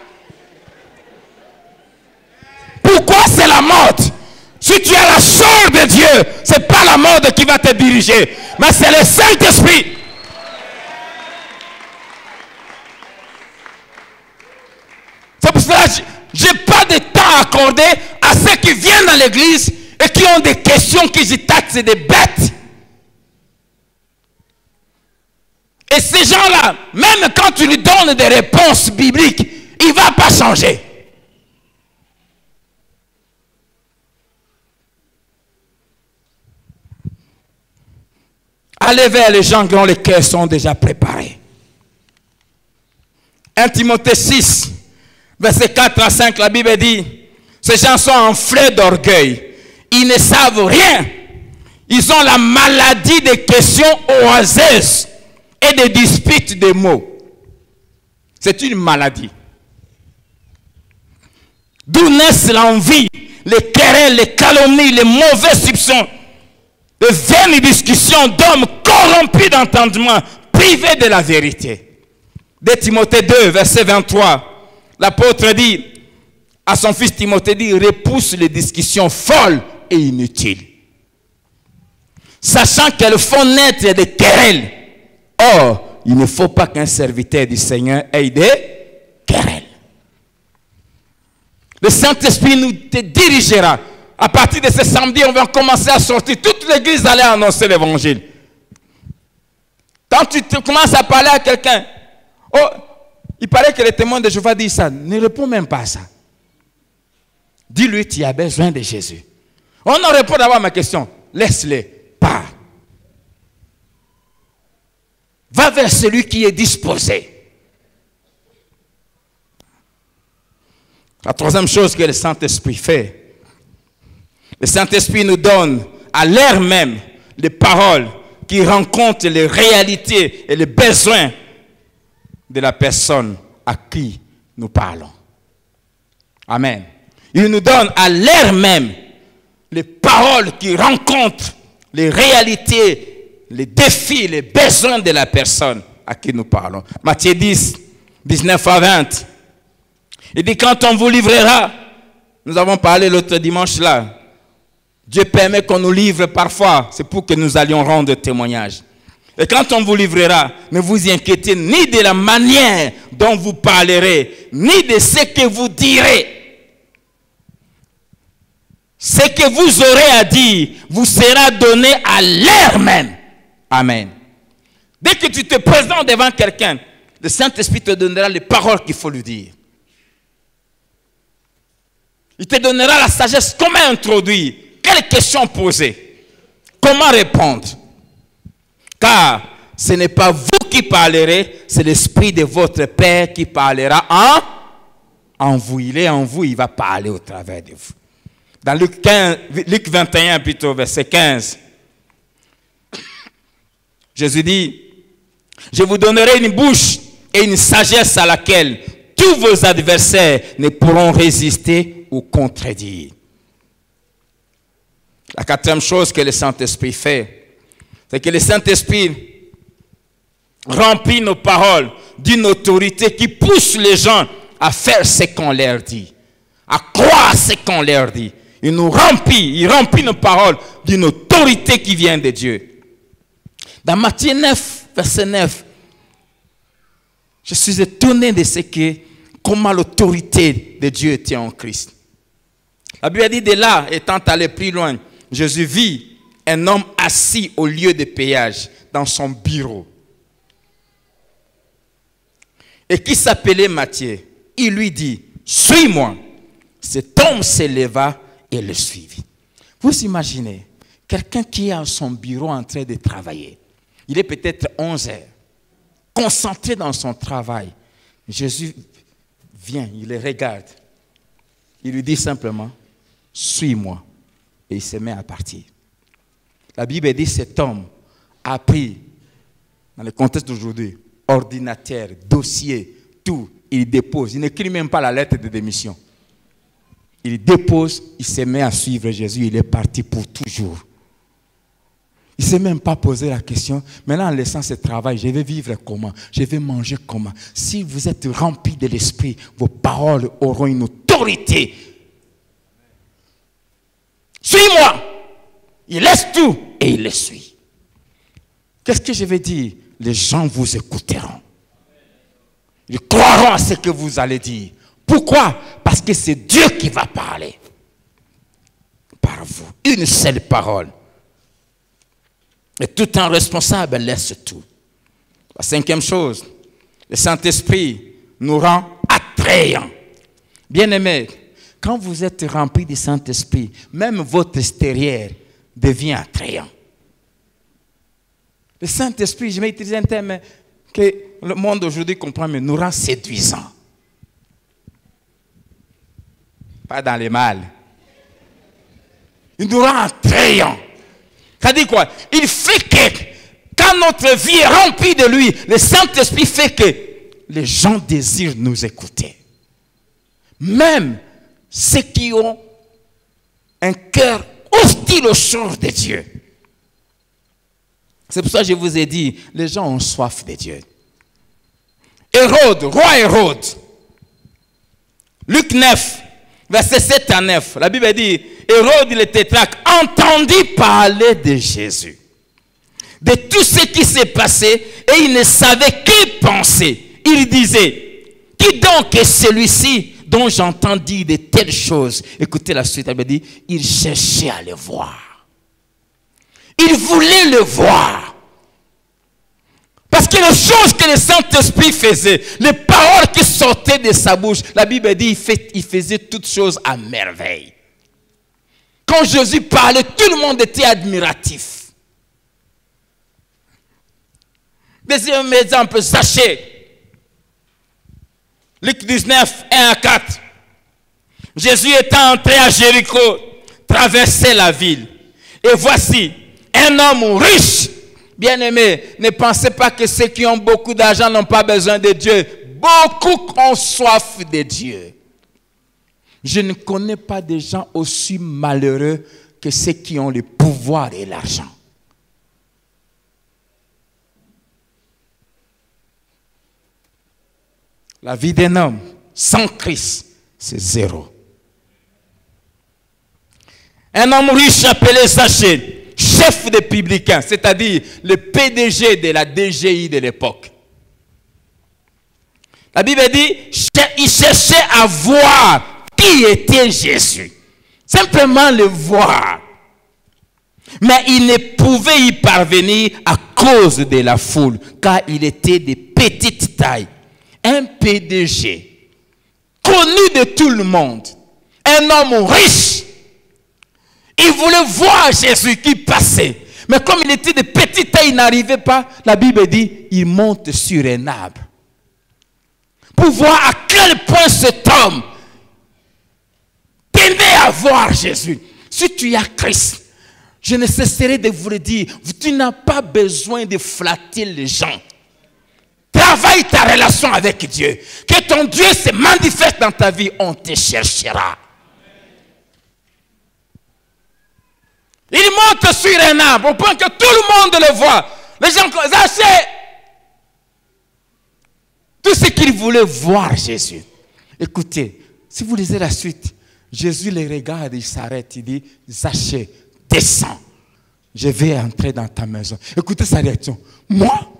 Pourquoi c'est la mode? Si tu as la chair de Dieu, ce n'est pas la mode qui va te diriger, mais c'est le Saint-Esprit. C'est pour cela que je n'ai pas de temps accordé à ceux qui viennent dans l'église et qui ont des questions qui se taxent des bêtes. Et ces gens-là, même quand tu lui donnes des réponses bibliques, il ne va pas changer. Allez vers les gens dont les cœurs sont déjà préparés. 1 Timothée 6, verset 4 à 5, la Bible dit, ces gens sont enflés d'orgueil. Ils ne savent rien. Ils ont la maladie des questions oiseuses et des disputes de mots. C'est une maladie. D'où naissent l'envie, les querelles, les calomnies, les mauvais soupçons, de vaines discussions d'hommes corrompus d'entendement, privés de la vérité. 2 Timothée 2, verset 23, l'apôtre dit à son fils Timothée, dit, repousse les discussions folles et inutiles. sachant qu'elles font naître des querelles. Or, il ne faut pas qu'un serviteur du Seigneur ait des querelles. Le Saint-Esprit nous te dirigera. À partir de ce samedi, on va commencer à sortir. Toute l'église allait annoncer l'évangile. Quand tu commences à parler à quelqu'un, oh, il paraît que les témoins de Jéhovah disent ça. Ne réponds même pas à ça. Dis-lui, tu as besoin de Jésus. On ne répond d'abord à ma question. Laisse-les, pars. Va vers celui qui est disposé. La troisième chose que le Saint-Esprit fait, le Saint-Esprit nous donne à l'heure même des paroles qui rencontrent les réalités et les besoins de la personne à qui nous parlons. Amen. Il nous donne à l'heure même les paroles qui rencontrent les réalités, les défis, les besoins de la personne à qui nous parlons. Matthieu 10, 19 à 20. Il dit, quand on vous livrera, nous avons parlé l'autre dimanche là, Dieu permet qu'on nous livre parfois, c'est pour que nous allions rendre témoignage. Et quand on vous livrera, ne vous inquiétez ni de la manière dont vous parlerez, ni de ce que vous direz. Ce que vous aurez à dire vous sera donné à l'heure même. Amen. Dès que tu te présentes devant quelqu'un, le Saint-Esprit te donnera les paroles qu'il faut lui dire. Il te donnera la sagesse, comment introduire, quelles questions poser, comment répondre. Car ce n'est pas vous qui parlerez, c'est l'Esprit de votre Père qui parlera en vous. Il est en vous, il va parler au travers de vous. Dans Luc 21, plutôt, verset 15, Jésus dit, je vous donnerai une bouche et une sagesse à laquelle tous vos adversaires ne pourront résister ou contredire. La quatrième chose que le Saint-Esprit fait, c'est que le Saint-Esprit remplit nos paroles d'une autorité qui pousse les gens à faire ce qu'on leur dit, à croire ce qu'on leur dit. Il nous remplit, il remplit nos paroles d'une autorité qui vient de Dieu. Dans Matthieu 9, verset 9, je suis étonné de ce que, comment l'autorité de Dieu était en Christ. La Bible dit, de là, étant allé plus loin, Jésus vit un homme assis au lieu de péage dans son bureau et qui s'appelait Matthieu. Il lui dit, suis-moi. Cet homme s'éleva et le suivit. Vous imaginez, quelqu'un qui est à son bureau en train de travailler. Il est peut-être 11 heures, concentré dans son travail. Jésus vient, il le regarde. Il lui dit simplement, suis-moi. Et il se met à partir. La Bible dit, cet homme a pris, dans le contexte d'aujourd'hui, ordinateur, dossier, tout. Il dépose. Il n'écrit même pas la lettre de démission. Il dépose, il se met à suivre Jésus. Il est parti pour toujours. Il ne s'est même pas posé la question, maintenant en laissant ce travail, je vais vivre comment? Je vais manger comment? Si vous êtes rempli de l'Esprit, vos paroles auront une autorité. Suis-moi! Il laisse tout et il le suit. Qu'est-ce que je vais dire? Les gens vous écouteront. Ils croiront à ce que vous allez dire. Pourquoi? Parce que c'est Dieu qui va parler. Par vous. Une seule parole. Et tout un responsable laisse tout. La cinquième chose, le Saint-Esprit nous rend attrayants. Bien-aimés, quand vous êtes rempli du Saint-Esprit, même votre extérieur devient attrayant. Le Saint-Esprit, je vais utiliser un terme que le monde aujourd'hui comprend, mais nous rend séduisants. Pas dans les mal. Il nous rend attrayants. Ça dit quoi? Il fait que, quand notre vie est remplie de lui, le Saint-Esprit fait que les gens désirent nous écouter. Même ceux qui ont un cœur hostile aux choses de Dieu. C'est pour ça que je vous ai dit, les gens ont soif de Dieu. Hérode, roi Hérode, Luc 9, verset 7 à 9, la Bible dit, Hérode le tétrarque entendit parler de Jésus. de tout ce qui s'est passé et il ne savait que penser. Il disait, qui donc est celui-ci dont j'entends dire de telles choses? Écoutez la suite, elle me dit, il cherchait à le voir. Il voulait le voir. Parce que les choses que le Saint-Esprit faisait, les paroles qui sortaient de sa bouche, la Bible dit il faisait toutes choses à merveille. Quand Jésus parlait, tout le monde était admiratif. Deuxième exemple, Zachée. Luc 19, 1 à 4. Jésus étant entré à Jéricho, traversait la ville. Et voici, un homme riche. Bien-aimé, ne pensez pas que ceux qui ont beaucoup d'argent n'ont pas besoin de Dieu. Beaucoup ont soif de Dieu. Je ne connais pas de gens aussi malheureux que ceux qui ont le pouvoir et l'argent. La vie d'un homme sans Christ, c'est zéro. Un homme riche appelé Zachée, chef des publicains, c'est-à-dire le PDG de la DGI de l'époque. La Bible dit, il cherchait à voir qui était Jésus. Simplement le voir. Mais il ne pouvait y parvenir à cause de la foule, car il était de petite taille. Un PDG, connu de tout le monde, un homme riche. Il voulait voir Jésus qui passait. Mais comme il était de petite taille, il n'arrivait pas. La Bible dit, il monte sur un arbre. Pour voir à quel point cet homme tenait à voir Jésus. Si tu as Christ, je ne cesserai de vous le dire, tu n'as pas besoin de flatter les gens. Travaille ta relation avec Dieu. Que ton Dieu se manifeste dans ta vie, on te cherchera. Il monte sur un arbre au point que tout le monde le voit. Les gens achètent. Tout ce qu'ils voulaient voir Jésus. Écoutez, si vous lisez la suite, Jésus les regarde, il s'arrête, il dit, Zachée, descends. Je vais entrer dans ta maison. Écoutez sa réaction. Moi?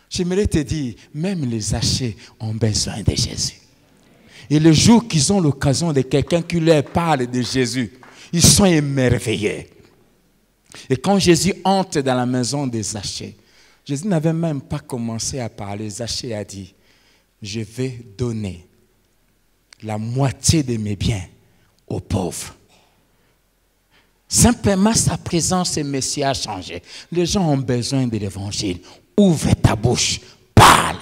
J'aimerais te dire, même les Zachées ont besoin de Jésus. Et le jour qu'ils ont l'occasion de quelqu'un qui leur parle de Jésus, ils sont émerveillés. Et quand Jésus entre dans la maison des Zachée, Jésus n'avait même pas commencé à parler. Zachée a dit, je vais donner la moitié de mes biens aux pauvres. Simplement sa présence et Messie a changé. Les gens ont besoin de l'évangile. Ouvre ta bouche, parle.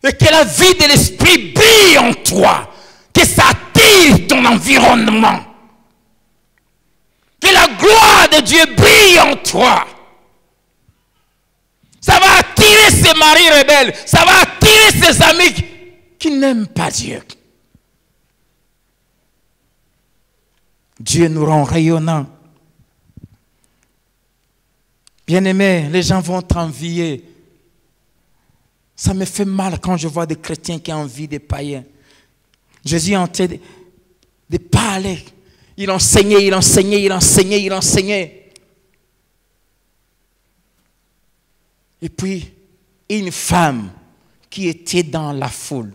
Et que la vie de l'esprit brille en toi. Que ça attire ton environnement. Que la gloire de Dieu brille en toi. Ça va attirer ces maris rebelles. Ça va attirer ces amis qui n'aiment pas Dieu. Dieu nous rend rayonnants. Bien-aimés, les gens vont t'envier. Ça me fait mal quand je vois des chrétiens qui envient des païens. Jésus est en train de parler. Il enseignait, il enseignait, il enseignait, il enseignait. Et puis, une femme qui était dans la foule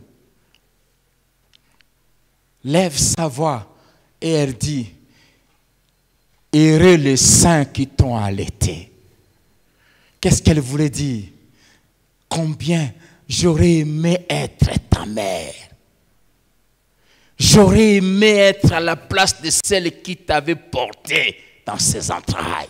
lève sa voix et elle dit, heureux les saints qui t'ont allaité. Qu'est-ce qu'elle voulait dire? Combien j'aurais aimé être ta mère. J'aurais aimé être à la place de celle qui t'avait porté dans ses entrailles.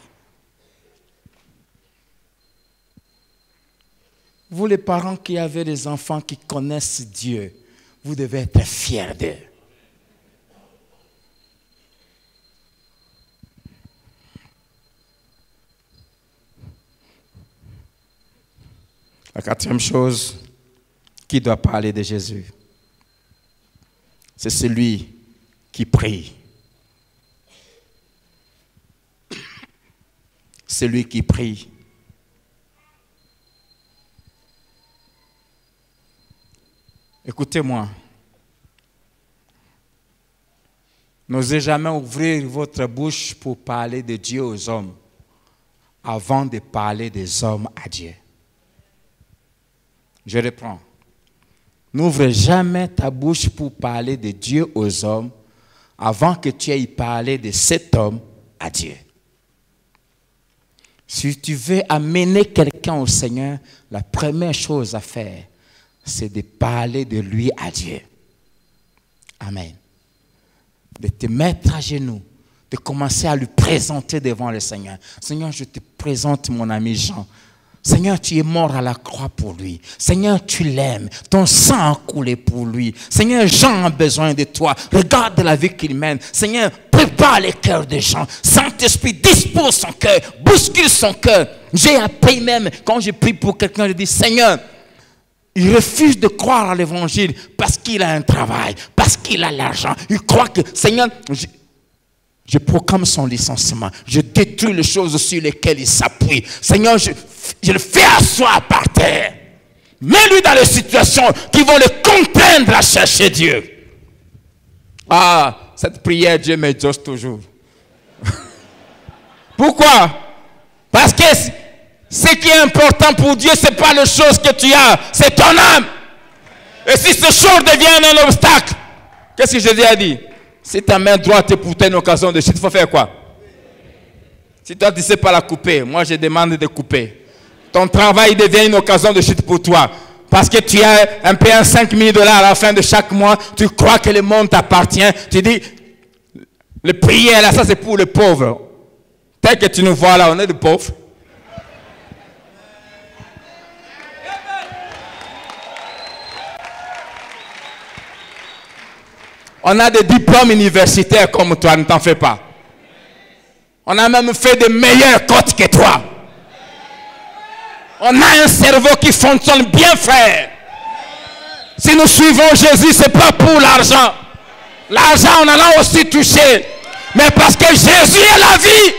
Vous les parents qui avez des enfants qui connaissent Dieu, vous devez être fiers d'eux. La quatrième chose qui doit parler de Jésus, c'est celui qui prie. Celui qui prie. Écoutez-moi. N'osez jamais ouvrir votre bouche pour parler de Dieu aux hommes avant de parler des hommes à Dieu. Je reprends. N'ouvre jamais ta bouche pour parler de Dieu aux hommes avant que tu aies parlé de cet homme à Dieu. Si tu veux amener quelqu'un au Seigneur, la première chose à faire, c'est de parler de lui à Dieu. Amen. De te mettre à genoux, de commencer à lui présenter devant le Seigneur. Seigneur, je te présente mon ami Jean. Seigneur, tu es mort à la croix pour lui. Seigneur, tu l'aimes. Ton sang a coulé pour lui. Seigneur, Jean a besoin de toi. Regarde la vie qu'il mène. Seigneur, prépare les cœurs de Jean. Saint-Esprit, dispose son cœur. Bouscule son cœur. J'ai appris même, quand je prie pour quelqu'un, je dis, Seigneur, il refuse de croire à l'évangile parce qu'il a un travail, parce qu'il a l'argent. Il croit que, Seigneur, je proclame son licenciement. Je détruis les choses sur lesquelles il s'appuie. Seigneur, je le fais asseoir par terre. Mets-lui dans les situations qui vont le contraindre à chercher Dieu. Ah, cette prière, Dieu m'exauce toujours. Pourquoi? Parce que ce qui est important pour Dieu, ce n'est pas les choses que tu as, c'est ton âme. Et si ces choses deviennent un obstacle, qu'est-ce que Jésus a dit? Si ta main droite est pour une occasion de chute, il faut faire quoi? Si toi, tu ne sais pas la couper, moi, je demande de couper. Ton travail devient une occasion de chute pour toi. Parce que tu as un payé 5 000 $ à la fin de chaque mois, tu crois que le monde t'appartient. Tu dis, le prière, là, ça c'est pour les pauvres. Tel que tu nous vois là, on est des pauvres. On a des diplômes universitaires comme toi, ne t'en fais pas. On a même fait de meilleures cotes que toi. On a un cerveau qui fonctionne bien, frère. Si nous suivons Jésus, ce n'est pas pour l'argent. L'argent, on en a aussi touché. Mais parce que Jésus est la vie.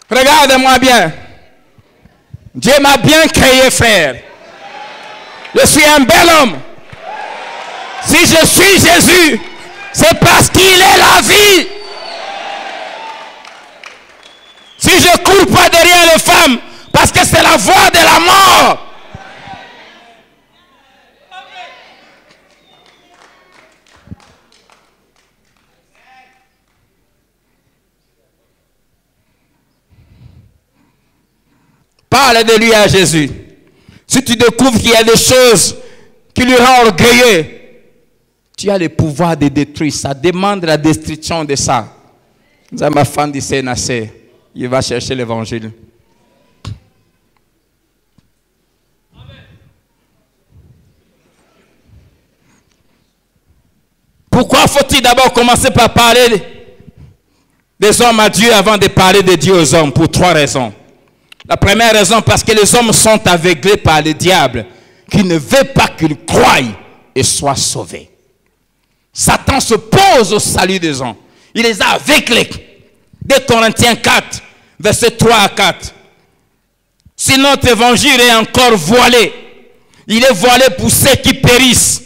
Regardez-moi bien. Dieu m'a bien créé, frère. Je suis un bel homme. Si je suis Jésus, c'est parce qu'il est la vie. Si je ne cours pas derrière les femmes, parce que c'est la voie de la mort. Parle de lui à Jésus. Si tu découvres qu'il y a des choses qui lui rendent orgueilleux, tu as le pouvoir de détruire ça. Demande la destruction de ça. Ma femme dit c'est Nassé. Il va chercher l'évangile. Pourquoi faut-il d'abord commencer par parler des hommes à Dieu avant de parler de Dieu aux hommes? Pour 3 raisons. La première raison, parce que les hommes sont aveuglés par le diable, qui ne veut pas qu'ils croient et soient sauvés. Satan se pose au salut des hommes. Il les a aveuglés. 2 Corinthiens 4, versets 3 à 4. Si notre évangile est encore voilé, il est voilé pour ceux qui périssent,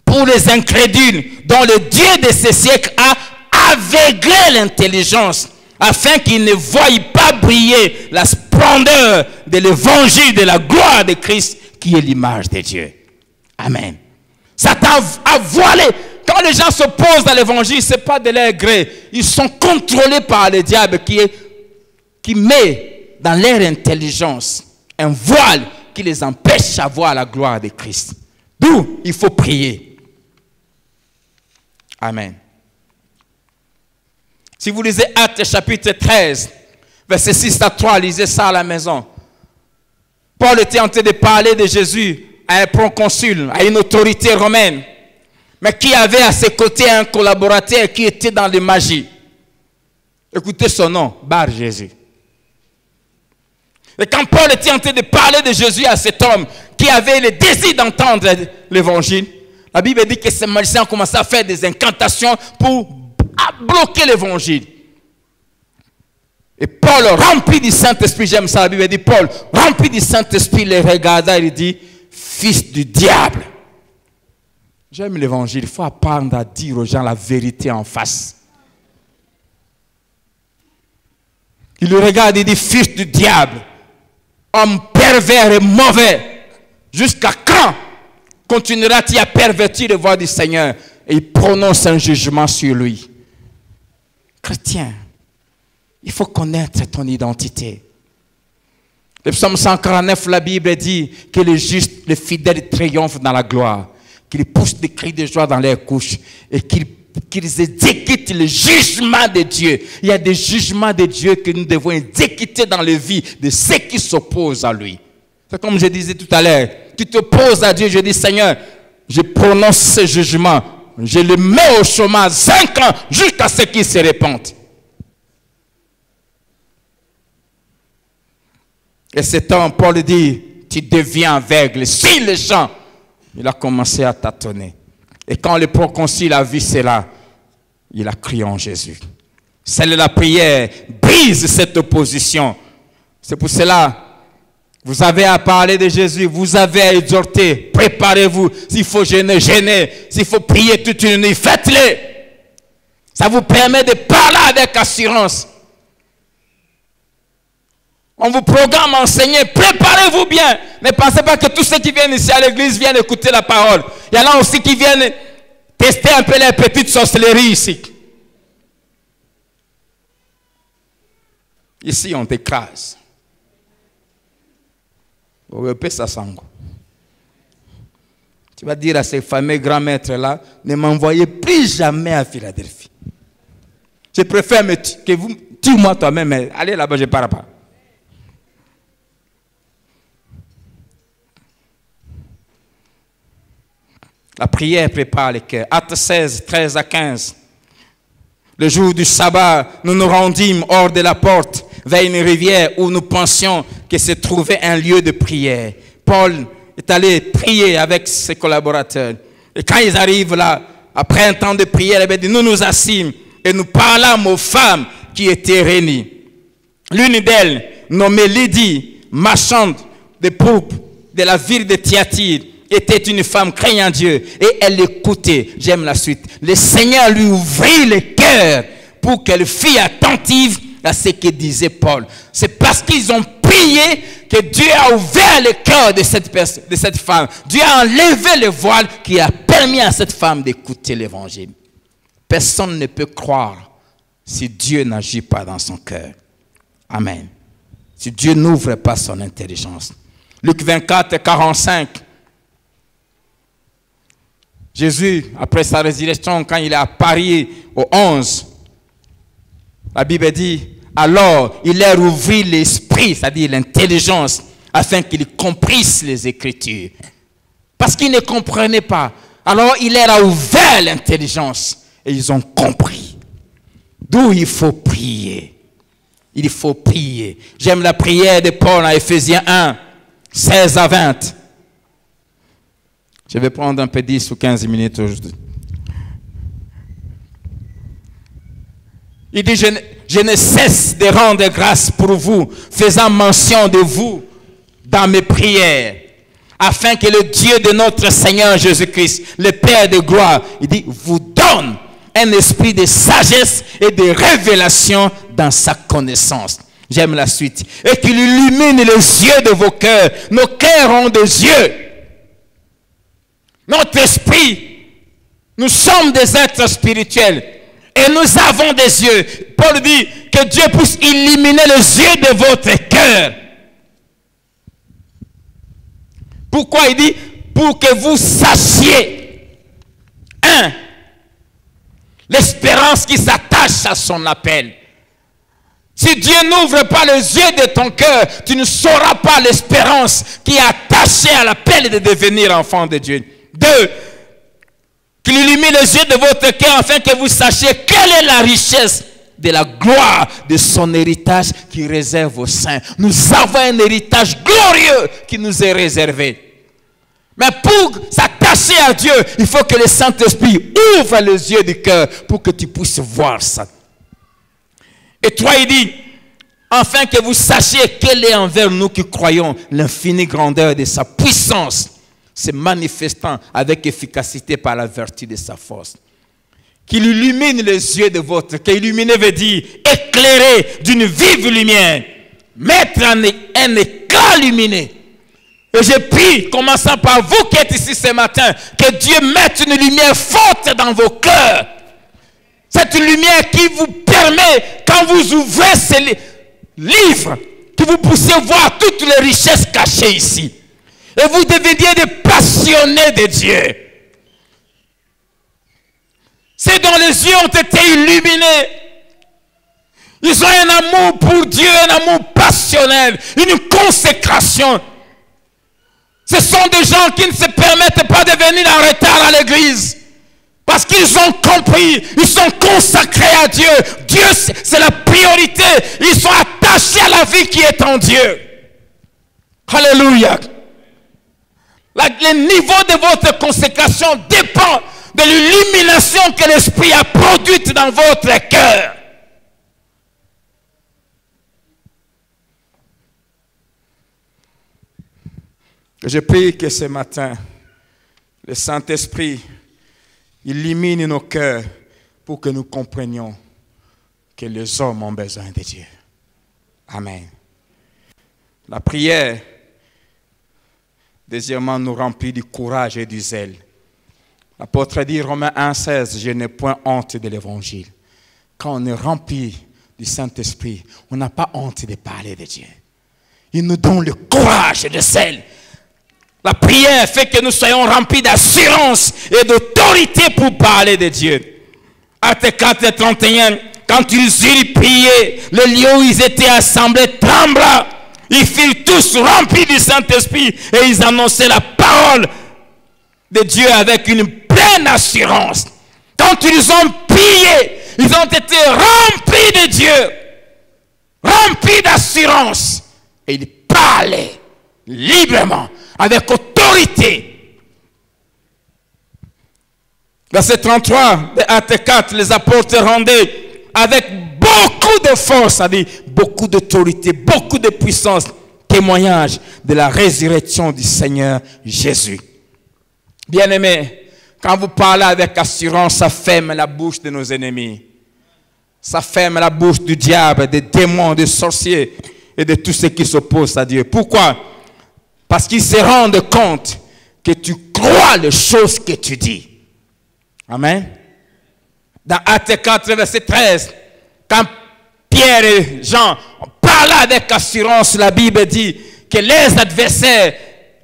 pour les incrédules, dont le Dieu de ce siècle a aveuglé l'intelligence, afin qu'ils ne voient pas briller la splendeur de l'évangile de la gloire de Christ, qui est l'image de Dieu. Amen. Satan a voilé. Quand les gens s'opposent à l'évangile, ce n'est pas de leur gré. Ils sont contrôlés par le diable qui met dans leur intelligence un voile qui les empêche à voir la gloire de Christ. D'où il faut prier. Amen. Si vous lisez Actes chapitre 13, verset 6 à 3, lisez ça à la maison. Paul était en train de parler de Jésus à un proconsul, à une autorité romaine, mais qui avait à ses côtés un collaborateur qui était dans les magies. Écoutez son nom, Bar Jésus. Et quand Paul était en train de parler de Jésus à cet homme qui avait le désir d'entendre l'évangile, la Bible dit que ces magiciens ont commencé à faire des incantations pour bloquer l'évangile. Et Paul, rempli du Saint-Esprit, j'aime ça, la Bible dit, Paul, rempli du Saint-Esprit, les regarda, il dit, fils du diable. J'aime l'évangile, il faut apprendre à dire aux gens la vérité en face. Il le regarde et dit, fils du diable, homme pervers et mauvais, jusqu'à quand continuera-t-il à pervertir les voies du Seigneur? Et il prononce un jugement sur lui. Chrétien, il faut connaître ton identité. Le psaume 149, la Bible dit que les justes, les fidèles triomphent dans la gloire, qu'ils poussent des cris de joie dans leurs couches et qu'ils exécutent le jugement de Dieu. Il y a des jugements de Dieu que nous devons exécuter dans les vies de ceux qui s'opposent à lui. C'est comme je disais tout à l'heure, tu t'opposes à Dieu, je dis Seigneur, je prononce ce jugement, je le mets au chômage 5 ans jusqu'à ce qu'il se répande. Et cet homme, Paul dit, tu deviens aveugle. Sur le champ, il a commencé à tâtonner. Et quand le proconsul a vu cela, il a crié en Jésus. Celle de la prière brise cette opposition. C'est pour cela, vous avez à parler de Jésus, vous avez à exhorter, préparez-vous. S'il faut jeûner, jeûnez. S'il faut prier toute une nuit, faites-le. Ça vous permet de parler avec assurance. On vous programme à enseigner, préparez-vous bien. Ne pensez pas que tous ceux qui viennent ici à l'église viennent écouter la parole. Il y en a aussi qui viennent tester un peu les petites sorcelleries ici. Ici, on t'écrase. Tu vas dire à ces fameux grands maîtres-là, ne m'envoyez plus jamais à Philadelphie. Je préfère que vous tuez-moi toi-même, mais allez là-bas, je ne pars pas. La prière prépare les cœurs. Acte 16, 13 à 15. Le jour du sabbat, nous nous rendîmes hors de la porte, vers une rivière où nous pensions que se trouvait un lieu de prière. Paul est allé prier avec ses collaborateurs. Et quand ils arrivent là, après un temps de prière, nous nous assîmes et nous parlâmes aux femmes qui étaient réunies. L'une d'elles, nommée Lydie, marchande de pourpre de la ville de Thyatire, était une femme craignant Dieu et elle écoutait. J'aime la suite. Le Seigneur lui ouvrit le cœur pour qu'elle fût attentive à ce que disait Paul. C'est parce qu'ils ont prié que Dieu a ouvert le cœur de cette femme. Dieu a enlevé le voile qui a permis à cette femme d'écouter l'évangile. Personne ne peut croire si Dieu n'agit pas dans son cœur. Amen. Si Dieu n'ouvre pas son intelligence. Luc 24, 45. Jésus, après sa résurrection, quand il est apparu au 11, la Bible dit, alors il leur ouvrit l'esprit, c'est-à-dire l'intelligence, afin qu'ils comprissent les Écritures. Parce qu'ils ne comprenaient pas. Alors il leur a ouvert l'intelligence et ils ont compris. D'où il faut prier. Il faut prier. J'aime la prière de Paul en Éphésiens 1, 16 à 20. Je vais prendre un peu 10 ou 15 minutes aujourd'hui. Il dit, je ne cesse de rendre grâce pour vous, faisant mention de vous dans mes prières, afin que le Dieu de notre Seigneur Jésus-Christ, le Père de gloire, il dit, vous donne un esprit de sagesse et de révélation dans sa connaissance. J'aime la suite. Et qu'il illumine les yeux de vos cœurs. Nos cœurs ont des yeux. Notre esprit, nous sommes des êtres spirituels et nous avons des yeux. Paul dit que Dieu puisse illuminer les yeux de votre cœur. Pourquoi il dit? Pour que vous sachiez, l'espérance qui s'attache à son appel. Si Dieu n'ouvre pas les yeux de ton cœur, tu ne sauras pas l'espérance qui est attachée à l'appel de devenir enfant de Dieu. 2, qu'il illumine les yeux de votre cœur afin que vous sachiez quelle est la richesse de la gloire de son héritage qui réserve aux saints. Nous avons un héritage glorieux qui nous est réservé. Mais pour s'attacher à Dieu, il faut que le Saint-Esprit ouvre les yeux du cœur pour que tu puisses voir ça. Et 3, il dit, afin que vous sachiez quelle est envers nous qui croyons l'infinie grandeur de sa puissance, se manifestant avec efficacité par la vertu de sa force. Qu'il illumine les yeux de votre cœur. Illuminer veut dire éclairer d'une vive lumière, mettre un éclat lumineux. Et je prie, commençant par vous qui êtes ici ce matin, que Dieu mette une lumière forte dans vos cœurs. Cette lumière qui vous permet, quand vous ouvrez ces livres, que vous puissiez voir toutes les richesses cachées ici. Et vous deveniez des passionnés de Dieu. Ceux dont les yeux ont été illuminés, ils ont un amour pour Dieu, un amour passionnel, une consécration. Ce sont des gens qui ne se permettent pas de venir en retard à l'église. Parce qu'ils ont compris, ils sont consacrés à Dieu. Dieu, c'est la priorité. Ils sont attachés à la vie qui est en Dieu. Alléluia. Le niveau de votre consécration dépend de l'illumination que l'Esprit a produite dans votre cœur. Je prie que ce matin, le Saint-Esprit illumine nos cœurs pour que nous comprenions que les hommes ont besoin de Dieu. Amen. La prière, deuxièmement, nous remplit du courage et du zèle. L'apôtre dit, Romains 1,16, je n'ai point honte de l'évangile. Quand on est rempli du Saint-Esprit, on n'a pas honte de parler de Dieu. Il nous donne le courage et le zèle. La prière fait que nous soyons remplis d'assurance et d'autorité pour parler de Dieu. Actes 4, 31, quand ils eurent prié, le lieu où ils étaient assemblés trembla. Ils furent tous remplis du Saint-Esprit et ils annonçaient la parole de Dieu avec une pleine assurance. Quand ils ont prié, ils ont été remplis de Dieu, remplis d'assurance. Et ils parlaient librement, avec autorité. Verset 33 de Actes 4, les apôtres rendaient avec beaucoup de force, c'est-à-dire beaucoup d'autorité, beaucoup de puissance, témoignage de la résurrection du Seigneur Jésus. Bien-aimés, quand vous parlez avec assurance, ça ferme la bouche de nos ennemis. Ça ferme la bouche du diable, des démons, des sorciers et de tous ceux qui s'opposent à Dieu. Pourquoi? Parce qu'ils se rendent compte que tu crois les choses que tu dis. Amen. Dans Actes 4, verset 13, quand Pierre et Jean parlaient avec assurance, la Bible dit que les adversaires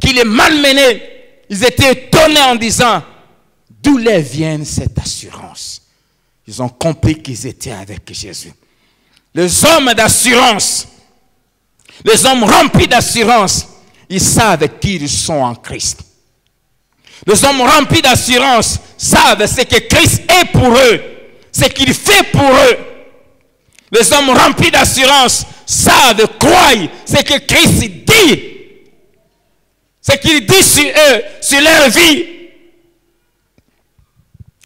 qui les malmenaient, ils étaient étonnés en disant, d'où leur vient cette assurance? Ils ont compris qu'ils étaient avec Jésus. Les hommes d'assurance, les hommes remplis d'assurance, ils savent qui ils sont en Christ. Les hommes remplis d'assurance savent ce que Christ est pour eux, ce qu'il fait pour eux. Les hommes remplis d'assurance savent, croient ce que Christ dit, ce qu'il dit sur eux, sur leur vie.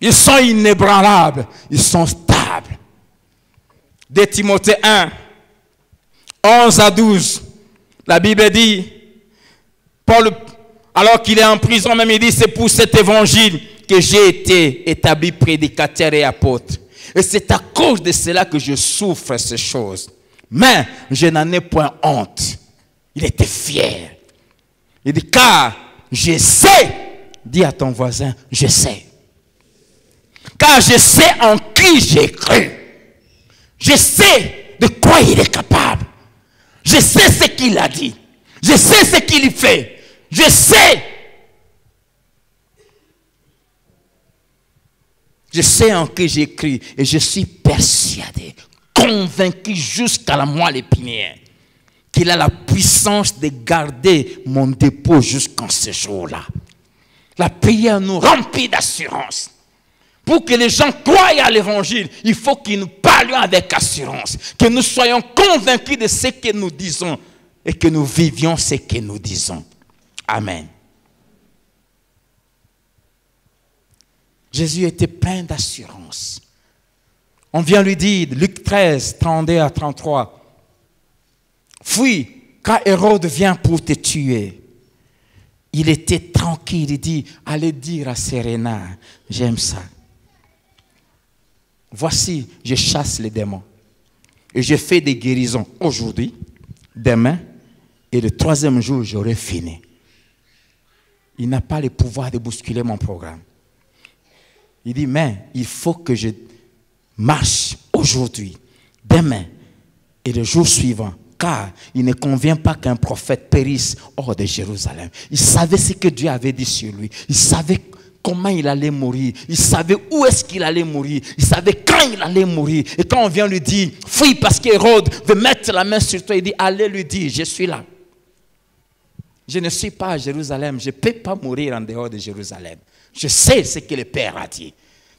Ils sont inébranlables, ils sont stables. 2 Timothée 1, 11 à 12, la Bible dit, Paul, alors qu'il est en prison, même il dit, c'est pour cet évangile que j'ai été établi prédicateur et apôtre. Et c'est à cause de cela que je souffre ces choses. Mais je n'en ai point honte. Il était fier. Il dit, car je sais, dis à ton voisin, je sais. Car je sais en qui j'ai cru. Je sais de quoi il est capable. Je sais ce qu'il a dit. Je sais ce qu'il fait. Je sais. Je sais en qui j'ai cru et je suis persuadé, convaincu jusqu'à la moelle épinière, qu'il a la puissance de garder mon dépôt jusqu'en ce jour-là. La prière nous remplit d'assurance. Pour que les gens croient à l'évangile, il faut que nous parlions avec assurance, que nous soyons convaincus de ce que nous disons et que nous vivions ce que nous disons. Amen. Jésus était plein d'assurance. On vient lui dire, Luc 13, 32 à 33, Fuis, quand Hérode vient pour te tuer. Il était tranquille, il dit, allez dire à Serena, j'aime ça. Voici, je chasse les démons. Et je fais des guérisons aujourd'hui, demain, et le 3e jour, j'aurai fini. Il n'a pas le pouvoir de bousculer mon programme. Il dit, mais il faut que je marche aujourd'hui, demain et le jour suivant. Car il ne convient pas qu'un prophète périsse hors de Jérusalem. Il savait ce que Dieu avait dit sur lui. Il savait comment il allait mourir. Il savait où est-ce qu'il allait mourir. Il savait quand il allait mourir. Et quand on vient lui dire, fuis parce qu'Hérode veut mettre la main sur toi, il dit, allez lui dire, je suis là. Je ne suis pas à Jérusalem. Je ne peux pas mourir en dehors de Jérusalem. Je sais ce que le Père a dit.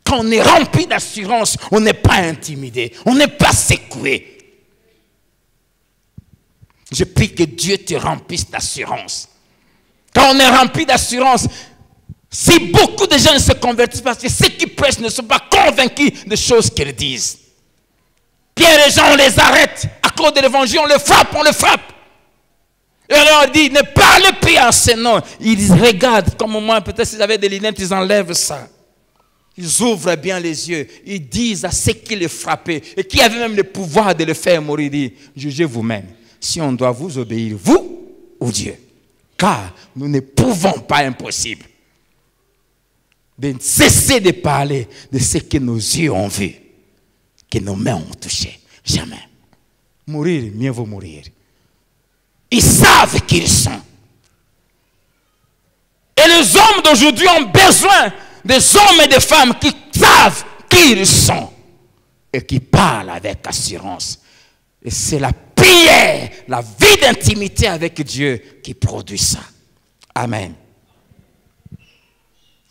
Quand on est rempli d'assurance, on n'est pas intimidé. On n'est pas secoué. Je prie que Dieu te remplisse d'assurance. Quand on est rempli d'assurance, si beaucoup de gens ne se convertissent pas, c'est ceux qui prêchent ne sont pas convaincus des choses qu'ils disent. Pierre et Jean, on les arrête à cause de l'évangile, on le frappe, Et on dit, ne parlez plus en ce nom. Ils regardent, comme moi, peut-être s'ils avaient des lunettes, ils enlèvent ça. Ils ouvrent bien les yeux. Ils disent à ceux qui les frappaient et qui avaient même le pouvoir de le faire mourir, ils disent, jugez vous-même. Si on doit vous obéir, vous ou Dieu. Car nous ne pouvons pas, impossible, de cesser de parler de ce que nos yeux ont vu, que nos mains ont touché. Jamais. Mourir, mieux vaut mourir. Ils savent qui ils sont. Et les hommes d'aujourd'hui ont besoin des hommes et des femmes qui savent qui ils sont et qui parlent avec assurance. Et c'est la prière, la vie d'intimité avec Dieu qui produit ça. Amen.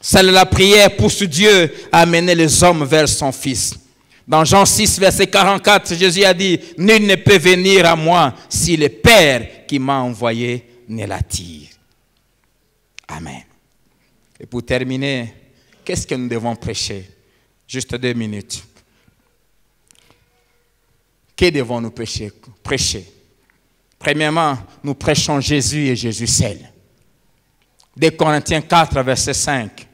Celle la prière pousse Dieu à amener les hommes vers son Fils. Dans Jean 6, verset 44, Jésus a dit, « Nul ne peut venir à moi si le Père qui m'a envoyé ne l'attire. » Amen. Et pour terminer, qu'est-ce que nous devons prêcher? Juste 2 minutes. Que devons-nous prêcher? Premièrement, nous prêchons Jésus et Jésus seul. 2 Corinthiens 4, verset 5.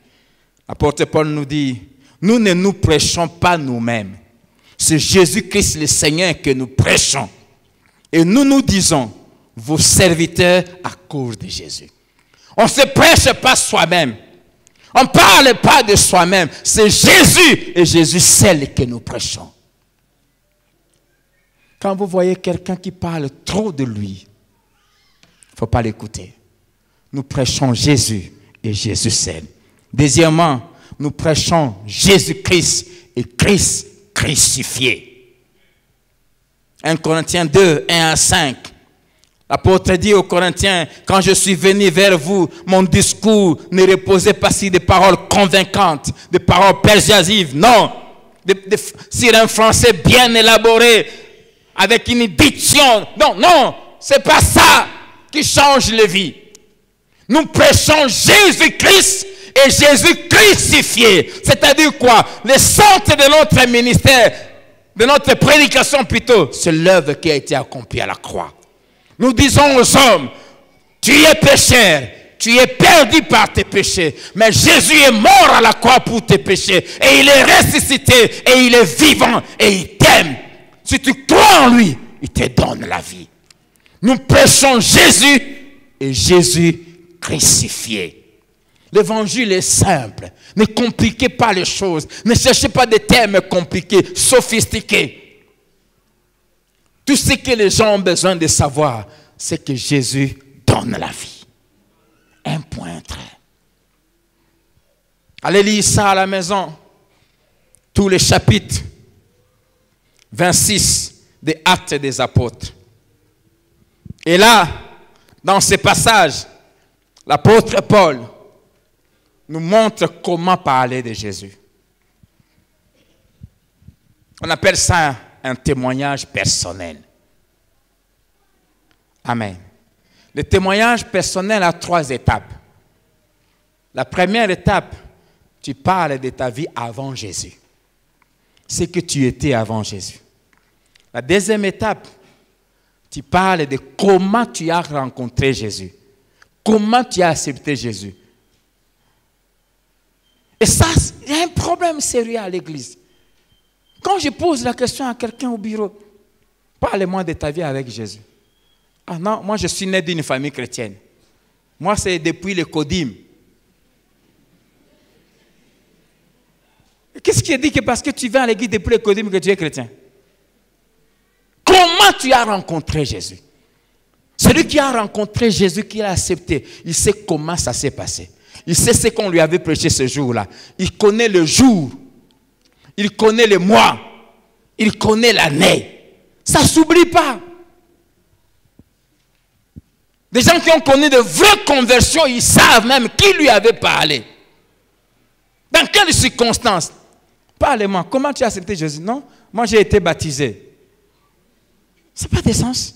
L'apôtre Paul nous dit, nous ne nous prêchons pas nous-mêmes. C'est Jésus-Christ le Seigneur que nous prêchons. Et nous nous disons, vos serviteurs à cause de Jésus. On ne se prêche pas soi-même. On ne parle pas de soi-même. C'est Jésus et Jésus seul que nous prêchons. Quand vous voyez quelqu'un qui parle trop de lui, il ne faut pas l'écouter. Nous prêchons Jésus et Jésus seul. Deuxièmement, nous prêchons Jésus-Christ et Christ crucifié. 1 Corinthiens 2, 1 à 5. L'apôtre dit aux Corinthiens, quand je suis venu vers vous, mon discours ne reposait pas sur des paroles convaincantes, des paroles persuasives, non, sur un français bien élaboré, avec une diction. Non, c'est pas ça qui change les vies. Nous prêchons Jésus-Christ et Jésus crucifié. C'est-à-dire quoi? Le centre de notre ministère, de notre prédication plutôt, c'est l'œuvre qui a été accomplie à la croix. Nous disons aux hommes, tu es pécheur, tu es perdu par tes péchés, mais Jésus est mort à la croix pour tes péchés, et il est ressuscité, et il est vivant, et il t'aime. Si tu crois en lui, il te donne la vie. Nous prêchons Jésus et Jésus crucifié. L'évangile est simple. Ne compliquez pas les choses. Ne cherchez pas des termes compliqués, sophistiqués. Tout ce que les gens ont besoin de savoir, c'est que Jésus donne la vie. Un point trait. Allez lire ça à la maison. Tous les chapitres 26 des Actes des Apôtres. Et là, dans ce passage, l'apôtre Paul nous montre comment parler de Jésus. On appelle ça un témoignage personnel. Amen. Le témoignage personnel a 3 étapes. La première étape, tu parles de ta vie avant Jésus. Ce que tu étais avant Jésus. La deuxième étape, Tu parles de comment tu as rencontré Jésus. Comment tu as accepté Jésus. Et ça, il y a un problème sérieux à l'église. Quand je pose la question à quelqu'un au bureau, parle-moi de ta vie avec Jésus. Ah non, moi je suis né d'une famille chrétienne. Moi c'est depuis le Codim. Qu'est-ce qui dit que parce que tu viens à l'église depuis le Codim que tu es chrétien? Comment tu as rencontré Jésus? Celui qui a rencontré Jésus, qui l'a accepté, il sait comment ça s'est passé. Il sait ce qu'on lui avait prêché ce jour-là. Il connaît le jour. Il connaît le mois. Il connaît l'année. Ça ne s'oublie pas. Des gens qui ont connu de vraies conversions, ils savent même qui lui avait parlé. Dans quelles circonstances? Parle-moi, comment tu as accepté Jésus? Non, moi j'ai été baptisé. Ça n'a pas de sens.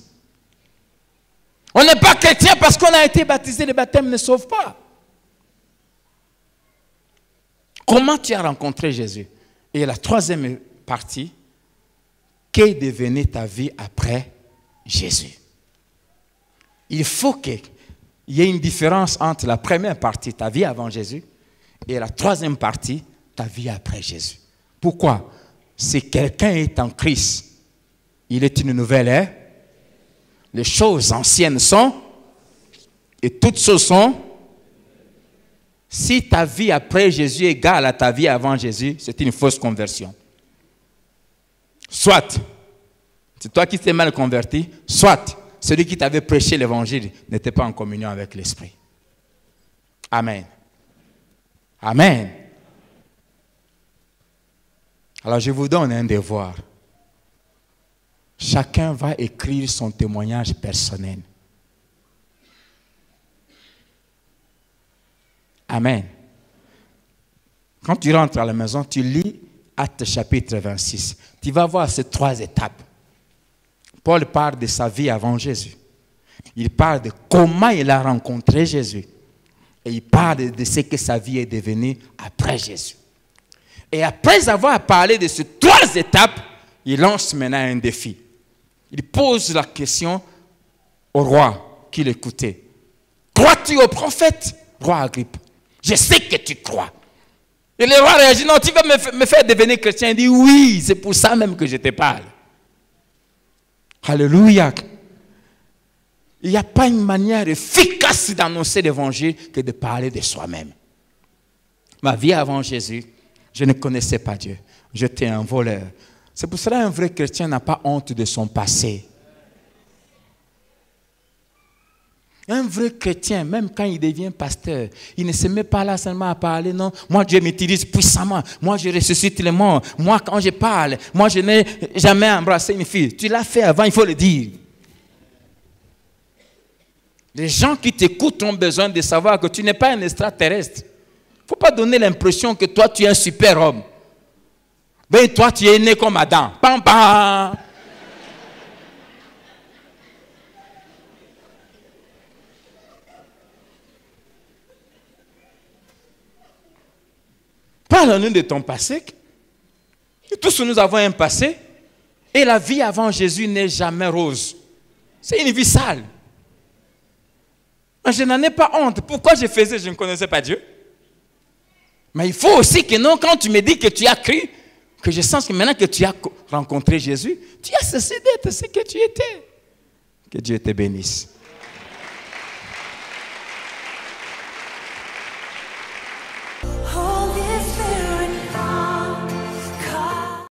On n'est pas chrétien parce qu'on a été baptisé, le baptême ne sauve pas. Comment tu as rencontré Jésus? Et la troisième partie, qu'est devenue ta vie après Jésus? Il faut qu'il y ait une différence entre la première partie, ta vie avant Jésus, et la troisième partie, ta vie après Jésus. Pourquoi? Si quelqu'un est en Christ, il est une nouvelle ère. Les choses anciennes sont, et toutes choses sont. Si ta vie après Jésus est égale à ta vie avant Jésus, c'est une fausse conversion. Soit, c'est toi qui t'es mal converti, soit celui qui t'avait prêché l'évangile n'était pas en communion avec l'Esprit. Amen. Amen. Alors je vous donne un devoir. Chacun va écrire son témoignage personnel. Amen. Quand tu rentres à la maison, tu lis Actes chapitre 26. Tu vas voir ces trois étapes. Paul parle de sa vie avant Jésus. Il parle de comment il a rencontré Jésus. Et il parle de ce que sa vie est devenue après Jésus. Et après avoir parlé de ces trois étapes, il lance maintenant un défi. Il pose la question au roi qui l'écoutait. Crois-tu au prophète, roi Agrippe? Je sais que tu crois. Et le roi réagit, non, tu vas me faire devenir chrétien. Il dit, oui, c'est pour ça même que je te parle. Alléluia. Il n'y a pas une manière efficace d'annoncer l'évangile que de parler de soi-même. Ma vie avant Jésus, je ne connaissais pas Dieu. J'étais un voleur. C'est pour cela qu'un vrai chrétien n'a pas honte de son passé. Un vrai chrétien, même quand il devient pasteur, il ne se met pas là seulement à parler, non. Moi, Dieu m'utilise puissamment. Moi, je ressuscite les morts. Moi, quand je parle, moi, je n'ai jamais embrassé une fille. Tu l'as fait avant, il faut le dire. Les gens qui t'écoutent ont besoin de savoir que tu n'es pas un extraterrestre. Il ne faut pas donner l'impression que toi, tu es un super homme. Ben, toi, tu es né comme Adam. Pam, pam. Parle-nous de ton passé. Tous nous avons un passé. Et la vie avant Jésus n'est jamais rose. C'est une vie sale. Je n'en ai pas honte. Pourquoi je faisais? Je ne connaissais pas Dieu. Mais il faut aussi que non, quand tu me dis que tu as cru, que je sens que maintenant que tu as rencontré Jésus, tu as cessé d'être ce que tu étais. Que Dieu te bénisse.